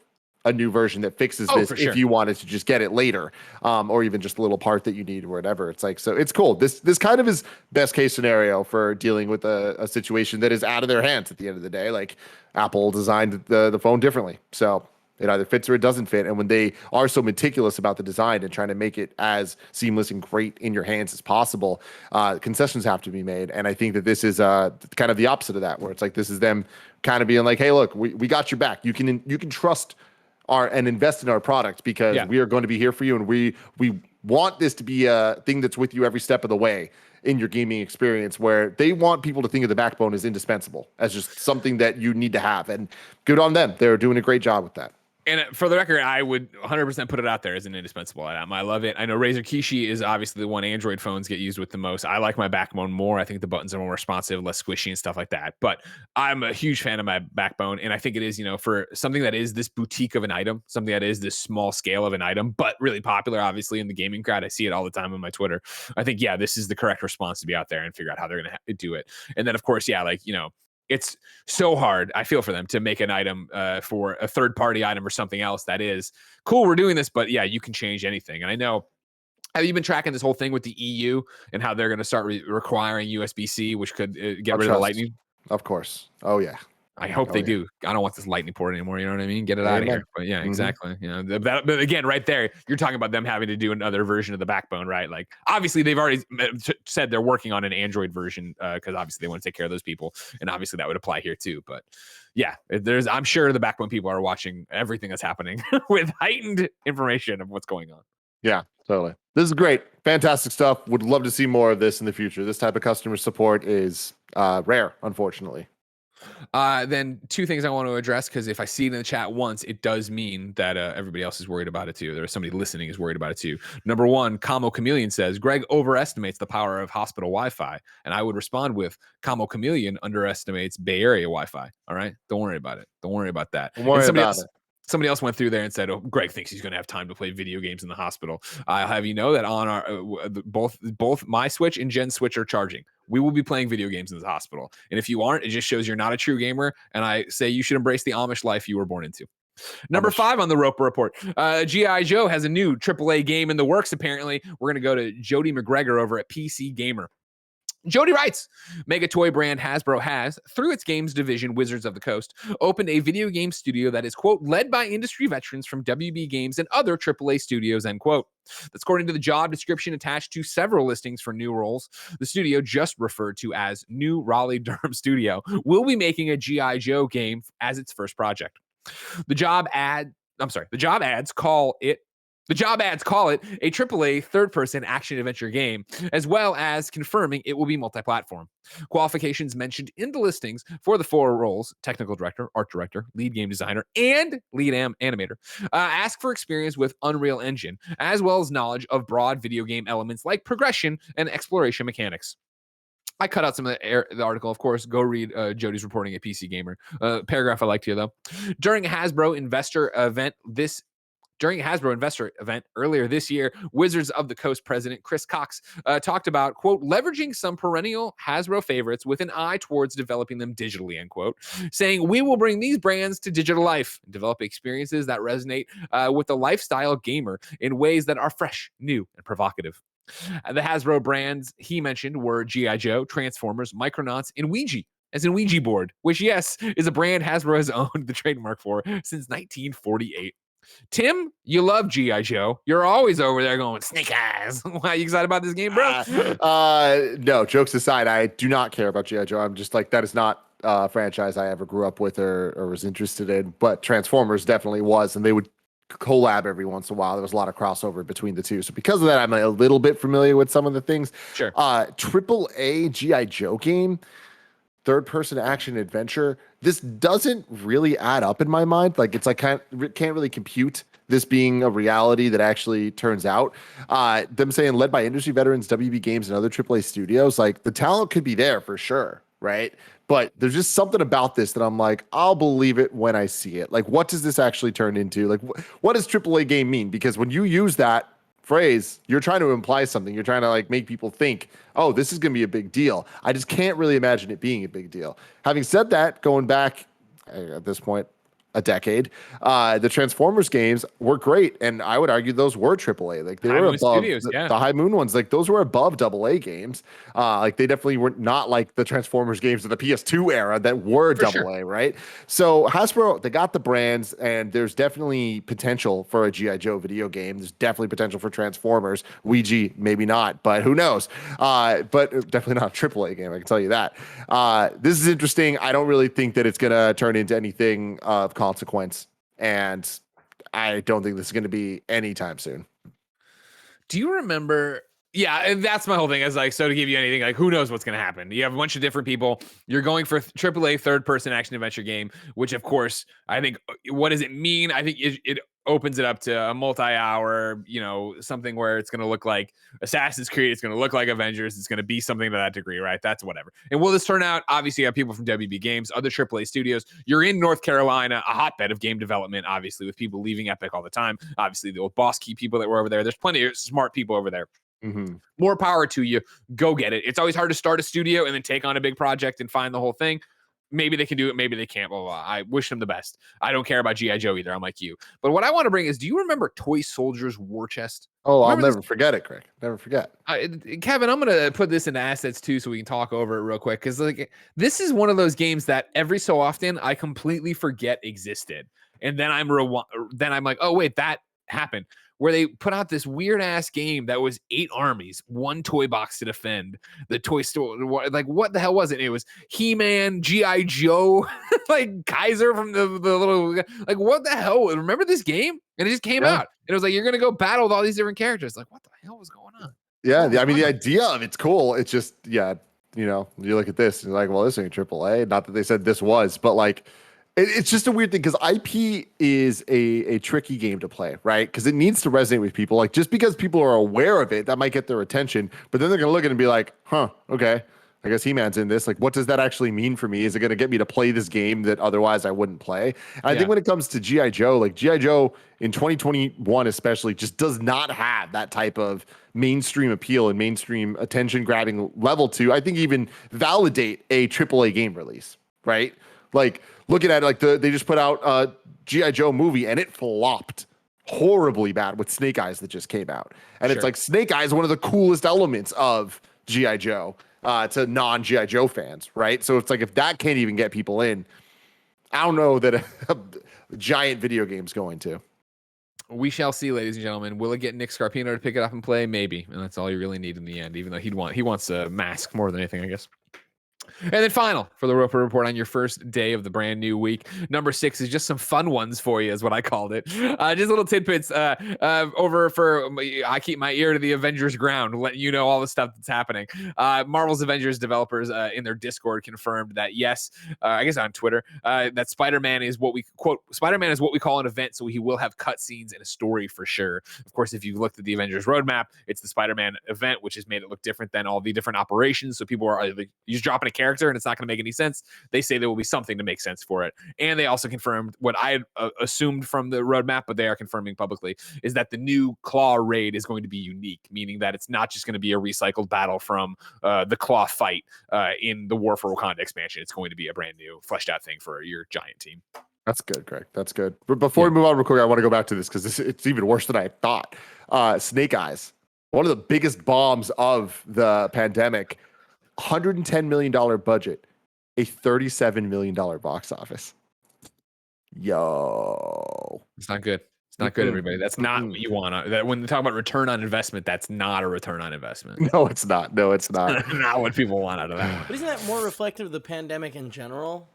a new version that fixes this if you wanted to just get it later, or even just a little part that you need or whatever. It's like, so it's cool. This kind of is best case scenario for dealing with a situation that is out of their hands at the end of the day. Like Apple designed the phone differently. So it either fits or it doesn't fit. And when they are so meticulous about the design and trying to make it as seamless and great in your hands as possible, concessions have to be made. And I think that this is kind of the opposite of that, where it's like, this is them kind of being like, hey, look, we got your back. You can trust and invest in our product because we are going to be here for you. And we want this to be a thing that's with you every step of the way in your gaming experience, where they want people to think of the Backbone as indispensable, as just something that you need to have. And good on them. They're doing a great job with that. And for the record, I would 100% put it out there as an indispensable item. I love it. I know Razer Kishi is obviously the one Android phones get used with the most. I like my Backbone more. I think the buttons are more responsive, less squishy and stuff like that. But I'm a huge fan of my Backbone. And I think it is, for something that is this boutique of an item, something that is this small scale of an item, but really popular, obviously, in the gaming crowd. I see it all the time on my Twitter. I think, this is the correct response to be out there and figure out how they're going to do it. And then, of course, it's so hard, I feel, for them to make an item for a third-party item or something else that is cool. We're doing this, but you can change anything. And I know, have you been tracking this whole thing with the EU and how they're going to start requiring USB-C, which could get rid of the Lightning? Of course. Oh, yeah. I hope they do. I don't want this Lightning port anymore. You know what I mean? Get it out of here. But exactly. But again, right there, you're talking about them having to do another version of the Backbone, right? Like, obviously, they've already said they're working on an Android version because obviously they want to take care of those people, and obviously that would apply here too. But I'm sure the Backbone people are watching everything that's happening with heightened information of what's going on. Yeah, totally. This is great. Fantastic stuff. Would love to see more of this in the future. This type of customer support is rare, unfortunately. Then two things I want to address, because if I see it in the chat once, it does mean that everybody else is worried about it too. There's somebody listening is worried about it too. Number one, Camo Chameleon says Greg overestimates the power of hospital Wi-Fi, and I would respond with Camo Chameleon underestimates Bay Area Wi-Fi. All right, don't worry about it. Don't worry about that. Don't worry about it. Somebody else went through there and said, "Oh, Greg thinks he's going to have time to play video games in the hospital." I'll have you know that on our both my Switch and Jen's Switch are charging. We will be playing video games in the hospital, and if you aren't, it just shows you're not a true gamer. And I say you should embrace the Amish life you were born into. Number 5 on the Roper Report. G.I. Joe has a new AAA game in the works. Apparently, we're going to go to Jody Macgregor over at PC Gamer. Jody writes, mega toy brand Hasbro has, through its games division Wizards of the Coast, opened a video game studio that is, quote, led by industry veterans from WB Games and other AAA studios, end quote. That's according to the job description attached to several listings for new roles. The studio, just referred to as New Raleigh-Durham Studio, will be making a G.I. Joe game as its first project. The job ads call it a AAA third-person action-adventure game, as well as confirming it will be multi-platform. Qualifications mentioned in the listings for the 4 roles, technical director, art director, lead game designer, and lead animator, ask for experience with Unreal Engine, as well as knowledge of broad video game elements like progression and exploration mechanics. I cut out some of the article, of course. Go read Jody's reporting at PC Gamer. Paragraph I liked here, though. During a Hasbro investor event earlier this year, Wizards of the Coast president Chris Cox talked about, quote, leveraging some perennial Hasbro favorites with an eye towards developing them digitally, end quote, saying, we will bring these brands to digital life and develop experiences that resonate with the lifestyle gamer in ways that are fresh, new, and provocative. The Hasbro brands he mentioned were G.I. Joe, Transformers, Micronauts, and Ouija, as in Ouija board, which, yes, is a brand Hasbro has owned the trademark for since 1948. Tim, you love G.I. Joe. You're always over there going, snake eyes. Why are you excited about this game, bro? No, jokes aside, I do not care about G.I. Joe. I'm just like, that is not a franchise I ever grew up with or was interested in. But Transformers definitely was, and they would collab every once in a while. There was a lot of crossover between the two. So because of that, I'm a little bit familiar with some of the things. Sure. AAA G.I. Joe game, third-person action adventure. This doesn't really add up in my mind. Like, it's like can't really compute this being a reality that actually turns out. Them saying led by industry veterans, WB Games, and other AAA studios. Like, the talent could be there for sure, right? But there's just something about this that I'm like, I'll believe it when I see it. Like, what does this actually turn into? Like, what does AAA game mean? Because when you use that phrase, you're trying to imply something. You're trying to like make people think, oh, this is going to be a big deal. I just can't really imagine it being a big deal. Having said that, going back at this point, a decade, the Transformers games were great, and I would argue those were AAA. Like, they were above the High Moon ones. Like, those were above AA games. Like, they definitely were not like the Transformers games of the PS2 era that were AA, right? So Hasbro, they got the brands, and there's definitely potential for a G.I. Joe video game. There's definitely potential for Transformers. Ouija, maybe not, but who knows? But definitely not a AAA game, I can tell you that. This is interesting. I don't really think that it's going to turn into anything of consequence, and I don't think this is going to be anytime soon. Do you remember? Yeah, and that's my whole thing. Is like, so to give you anything, like, who knows what's going to happen? You have a bunch of different people. You're going for AAA third-person action adventure game, which, of course, I think, what does it mean? I think it opens it up to a multi-hour, something where it's going to look like Assassin's Creed. It's going to look like Avengers. It's going to be something to that degree, right? That's whatever. And will this turn out? Obviously, you have people from WB Games, other AAA studios. You're in North Carolina, a hotbed of game development, obviously, with people leaving Epic all the time. Obviously, the old Boss Key people that were over there. There's plenty of smart people over there. Mm-hmm. More power to you. Go get it. It's always hard to start a studio and then take on a big project and find the whole thing. Maybe they can do it. Maybe they can't. Blah, blah, blah. I wish them the best. I don't care about G.I. Joe either. I'm like you. But what I want to bring is, do you remember Toy Soldiers War Chest? Oh, I'll never forget it, Craig. Never forget. Kevin, I'm going to put this into assets too so we can talk over it real quick. Because like, this is one of those games that every so often I completely forget existed. And then I'm like, oh, wait, that happened. Where they put out this weird ass game that was 8 armies, 1 toy box to defend the toy store. Like, what the hell was it? It was He-Man, G.I. Joe, like Kaiser from the little, like, what the hell? Remember this game? And it just came out. And it was like, you're going to go battle with all these different characters. Like, what the hell was going on? Yeah. I mean, the idea of it's cool. It's just, you look at this and you're like, well, this ain't AAA. Not that they said this was, but like, it's just a weird thing because IP is a tricky game to play, right? Because it needs to resonate with people. Like, just because people are aware of it, that might get their attention, but then they're going to look at it and be like, huh, okay. I guess He-Man's in this. Like, what does that actually mean for me? Is it going to get me to play this game that otherwise I wouldn't play? And I think when it comes to G.I. Joe, like G.I. Joe in 2021 especially just does not have that type of mainstream appeal and mainstream attention grabbing level to, I think, even validate a AAA game release, right? Like, looking at it, like they just put out a G.I. Joe movie and it flopped horribly bad with Snake Eyes that just came out. And it's like Snake Eyes, one of the coolest elements of G.I. Joe. To non-G.I. Joe fans, right? So it's like, if that can't even get people in, I don't know that a giant video game's going to. We shall see, ladies and gentlemen. Will it get Nick Scarpino to pick it up and play? Maybe, and that's all you really need in the end. Even though he wants a mask more than anything, I guess. And then final for the Roper Report on your first day of the brand new week. Number 6 is just some fun ones for you, is what I called it. Just little tidbits over for, I keep my ear to the Avengers ground, letting you know all the stuff that's happening. Marvel's Avengers developers in their Discord confirmed that, yes, I guess on Twitter, that Spider-Man is what we call an event, so he will have cutscenes and a story for sure. Of course, if you looked at the Avengers roadmap, it's the Spider-Man event, which has made it look different than all the different operations. So people are like, you just dropping a character and it's not going to make any sense. They say there will be something to make sense for it. And they also confirmed what I assumed from the roadmap, but they are confirming publicly, is that the new Claw raid is going to be unique, meaning that it's not just going to be a recycled battle from the Claw fight in the War for Wakanda expansion. It's going to be a brand new fleshed out thing for your giant team. That's good, Greg. That's good. But before we move on real quick, I want to go back to this because it's even worse than I thought. Snake Eyes, one of the biggest bombs of the pandemic, $110 million budget, a $37 million box office. Yo. It's not good. It's not good, everybody. That's not what you want. That when they talk about return on investment, that's not a return on investment. No, it's not. No, it's not. Not what people want out of that one. But isn't that more reflective of the pandemic in general?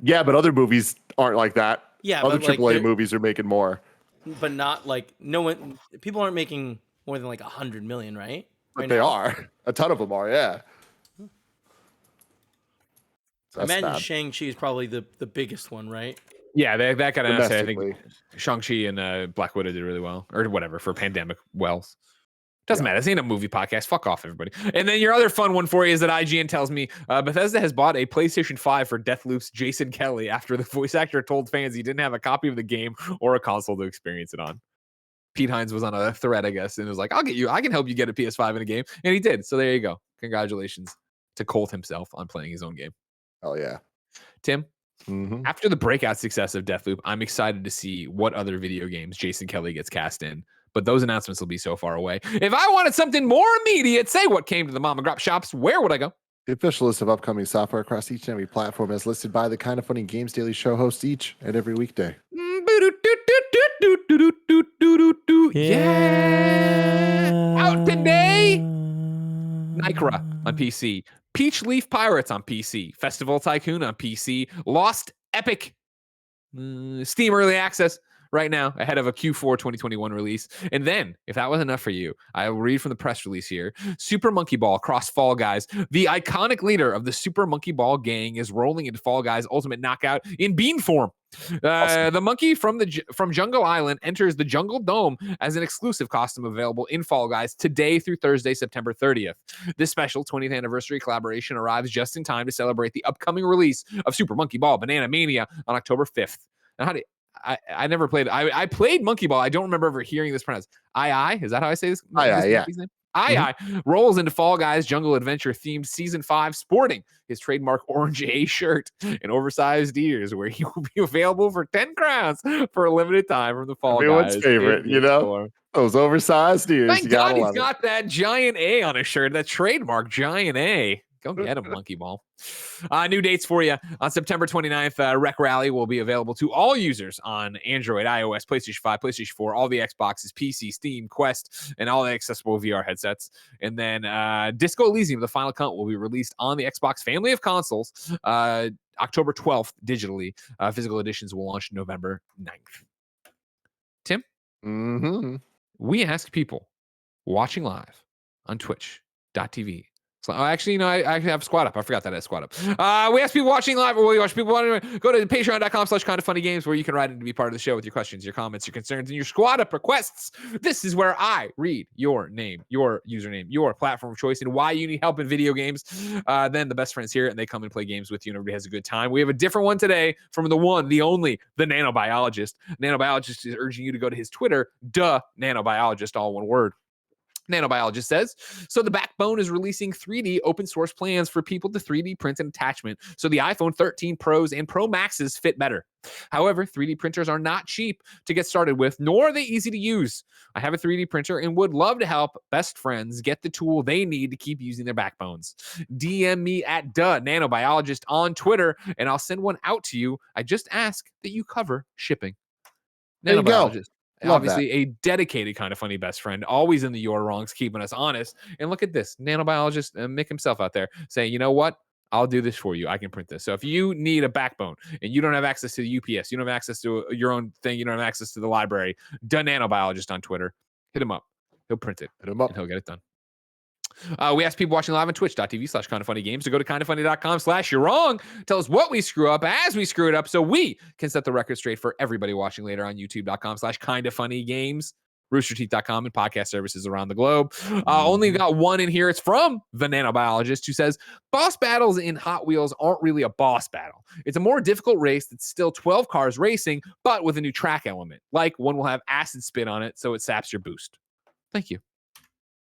Yeah, but other movies aren't like that. Yeah, other but AAA movies are making more. But not like people aren't making more than like 100 million, right? But they are. A ton of them are, yeah. I imagine Shang-Chi is probably the biggest one, right? Yeah, that got announced. I think Shang-Chi and Black Widow did really well, or whatever, for pandemic wealth. Doesn't matter. This ain't a movie podcast. Fuck off, everybody. And then your other fun one for you is that IGN tells me Bethesda has bought a PlayStation 5 for Deathloop's Jason Kelly after the voice actor told fans he didn't have a copy of the game or a console to experience it on. Pete Hines was on a thread, I guess, and was like, I can help you get a PS5 in a game. And he did. So there you go. Congratulations to Colt himself on playing his own game. Oh, yeah. Tim, after the breakout success of Deathloop, I'm excited to see what other video games Jason Kelly gets cast in. But those announcements will be so far away. If I wanted something more immediate, say what came to the Mama Grop shops, where would I go? The official list of upcoming software across each and every platform as listed by the Kinda Funny Games Daily Show hosts each and every weekday. Yeah. Out today. Nycra on PC. Peach Leaf Pirates on PC. Festival Tycoon on PC. Lost Epic. Steam Early Access right now ahead of a Q4 2021 release. And then, if that was enough for you, I will read from the press release here. Super Monkey Ball cross Fall Guys. The iconic leader of the Super Monkey Ball gang is rolling into Fall Guys Ultimate Knockout in bean form. Awesome. The monkey from Jungle Island enters the Jungle Dome as an exclusive costume available in Fall Guys today through Thursday, September 30th. This special 20th anniversary collaboration arrives just in time to celebrate the upcoming release of Super Monkey Ball Banana Mania on October 5th. Now, I never played. I played Monkey Ball. I don't remember ever hearing this pronounced. Is that how I say this? Yeah. Rolls into Fall Guys Jungle Adventure themed season 5, sporting his trademark orange A shirt and oversized ears, where he will be available for 10 crowns for a limited time from the Fall Guys. Everyone's favorite, those oversized ears. Thank God he's got that giant A on his shirt, that trademark giant A. Go get him, Monkey Ball. New dates for you. On September 29th, Rec Rally will be available to all users on Android, iOS, PlayStation 5, PlayStation 4, all the Xboxes, PC, Steam, Quest, and all the accessible VR headsets. And then Disco Elysium, the final count, will be released on the Xbox family of consoles October 12th digitally. Physical editions will launch November 9th. Tim? We ask people watching live on twitch.tv/KindaFunny So, actually, I actually have Squad Up. I forgot that I have Squad Up. We ask people watching live, or we watch people watching. Go to patreon.com/kindoffunnygames, where you can write in to be part of the show with your questions, your comments, your concerns, and your Squad Up requests. This is where I read your name, your username, your platform of choice, and why you need help in video games. Then the best friends here, and they come and play games with you, and everybody has a good time. We have a different one today from the one, the only, the NanoBiologist. NanoBiologist is urging you to go to his Twitter, DaNanoBiologist, all one word. NanoBiologist says, so the Backbone is releasing 3D open source plans for people to 3D print an attachment so the iPhone 13 Pros and Pro Maxes fit better. However, 3D printers are not cheap to get started with, nor are they easy to use. I have a 3D printer and would love to help best friends get the tool they need to keep using their backbones. DM me at DaNanoBiologist on Twitter, and I'll send one out to you. I just ask that you cover shipping. There you go. NanoBiologist. Love Obviously, a dedicated kind of funny best friend, always in the your wrongs, keeping us honest. And look at this, NanoBiologist, Mick himself out there saying, you know what? I'll do this for you. I can print this. So if you need a backbone and you don't have access to the UPS, you don't have access to your own thing, you don't have access to the library, DaNanoBiologist on Twitter, hit him up. He'll print it. Hit him up. And he'll get it done. We ask people watching live on twitch.tv/kindoffunnygames to go to kindoffunny.com/you're wrong. Tell us what we screw up as we screw it up so we can set the record straight for everybody watching later on youtube.com/kindoffunnygames, roosterteeth.com, and podcast services around the globe. Only got one in here. It's from the NanoBiologist, who says, boss battles in Hot Wheels aren't really a boss battle. It's a more difficult race that's still 12 cars racing, but with a new track element. Like one will have acid spit on it, so it saps your boost. Thank you.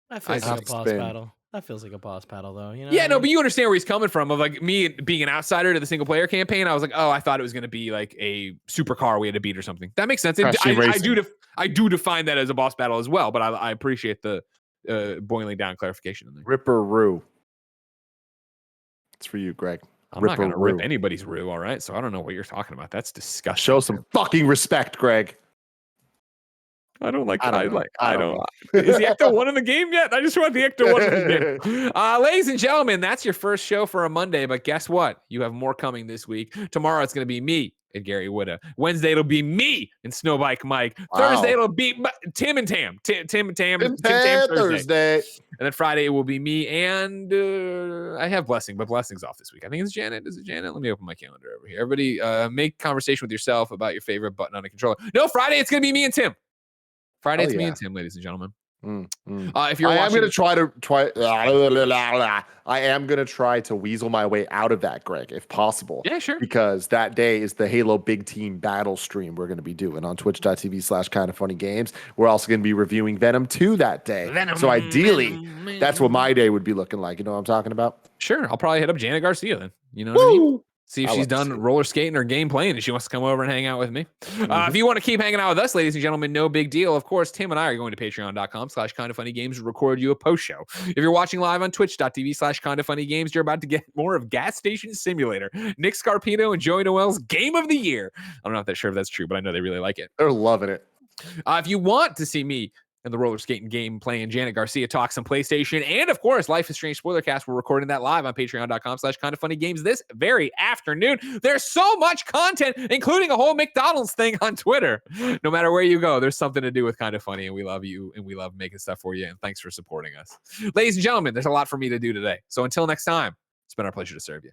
That feels like a boss battle. That feels like a boss battle, though. You know? Yeah, no, but you understand where he's coming from. Of like me being an outsider to the single player campaign, I was like, oh, I thought it was going to be like a supercar we had to beat or something. That makes sense. And I do define that as a boss battle as well. But I appreciate the boiling down clarification in there. Ripper-roo. It's for you, Greg. I'm not going to rip anybody's roo, all right? So I don't know what you're talking about. That's disgusting. Show some fucking respect, Greg. I don't like. I don't. Is the Ecto 1 in the game yet? I just want the Ecto 1 in the game. Ladies and gentlemen, that's your first show for a Monday. But guess what? You have more coming this week. Tomorrow it's going to be me and Gary Whitta. Wednesday it'll be me and Snowbike Mike. Wow. Thursday it'll be Tim and Tam. Tim and Tam Thursday. And then Friday it will be me and I have Blessing, but Blessing's off this week. I think it's Janet. Is it Janet? Let me open my calendar over here. Everybody, make conversation with yourself about your favorite button on a controller. No, Friday it's going to be me and Tim. Friday, it's me and Tim, ladies and gentlemen. If you're I am going to try to weasel my way out of that, Greg, if possible. Yeah, sure. Because that day is the Halo Big Team Battle stream we're going to be doing on twitch.tv/kindoffunnygames. We're also going to be reviewing Venom 2 that day. So ideally, that's what my day would be looking like. You know what I'm talking about? Sure. I'll probably hit up Janet Garcia then. You know what I mean? See if she's done roller skating or game playing and she wants to come over and hang out with me. If you want to keep hanging out with us, ladies and gentlemen, no big deal. Of course, Tim and I are going to patreon.com/kindoffunnygames to record you a post show. If you're watching live on twitch.tv/kindoffunnygames, you're about to get more of Gas Station Simulator, Nick Scarpino and Joey Noel's Game of the Year. I don't know if that's true, but I know they really like it. They're loving it. If you want to see me and the roller skating game playing Janet Garcia talk some PlayStation, and of course Life is Strange Spoilercast, we're recording that live on patreon.com/kindoffunnygames this very afternoon. There's so much content, including a whole McDonald's thing on Twitter. No matter where you go, there's something to do with Kind of Funny, and we love you and we love making stuff for you, and thanks for supporting us. Ladies and gentlemen, there's a lot for me to do today, so until next time, it's been our pleasure to serve you.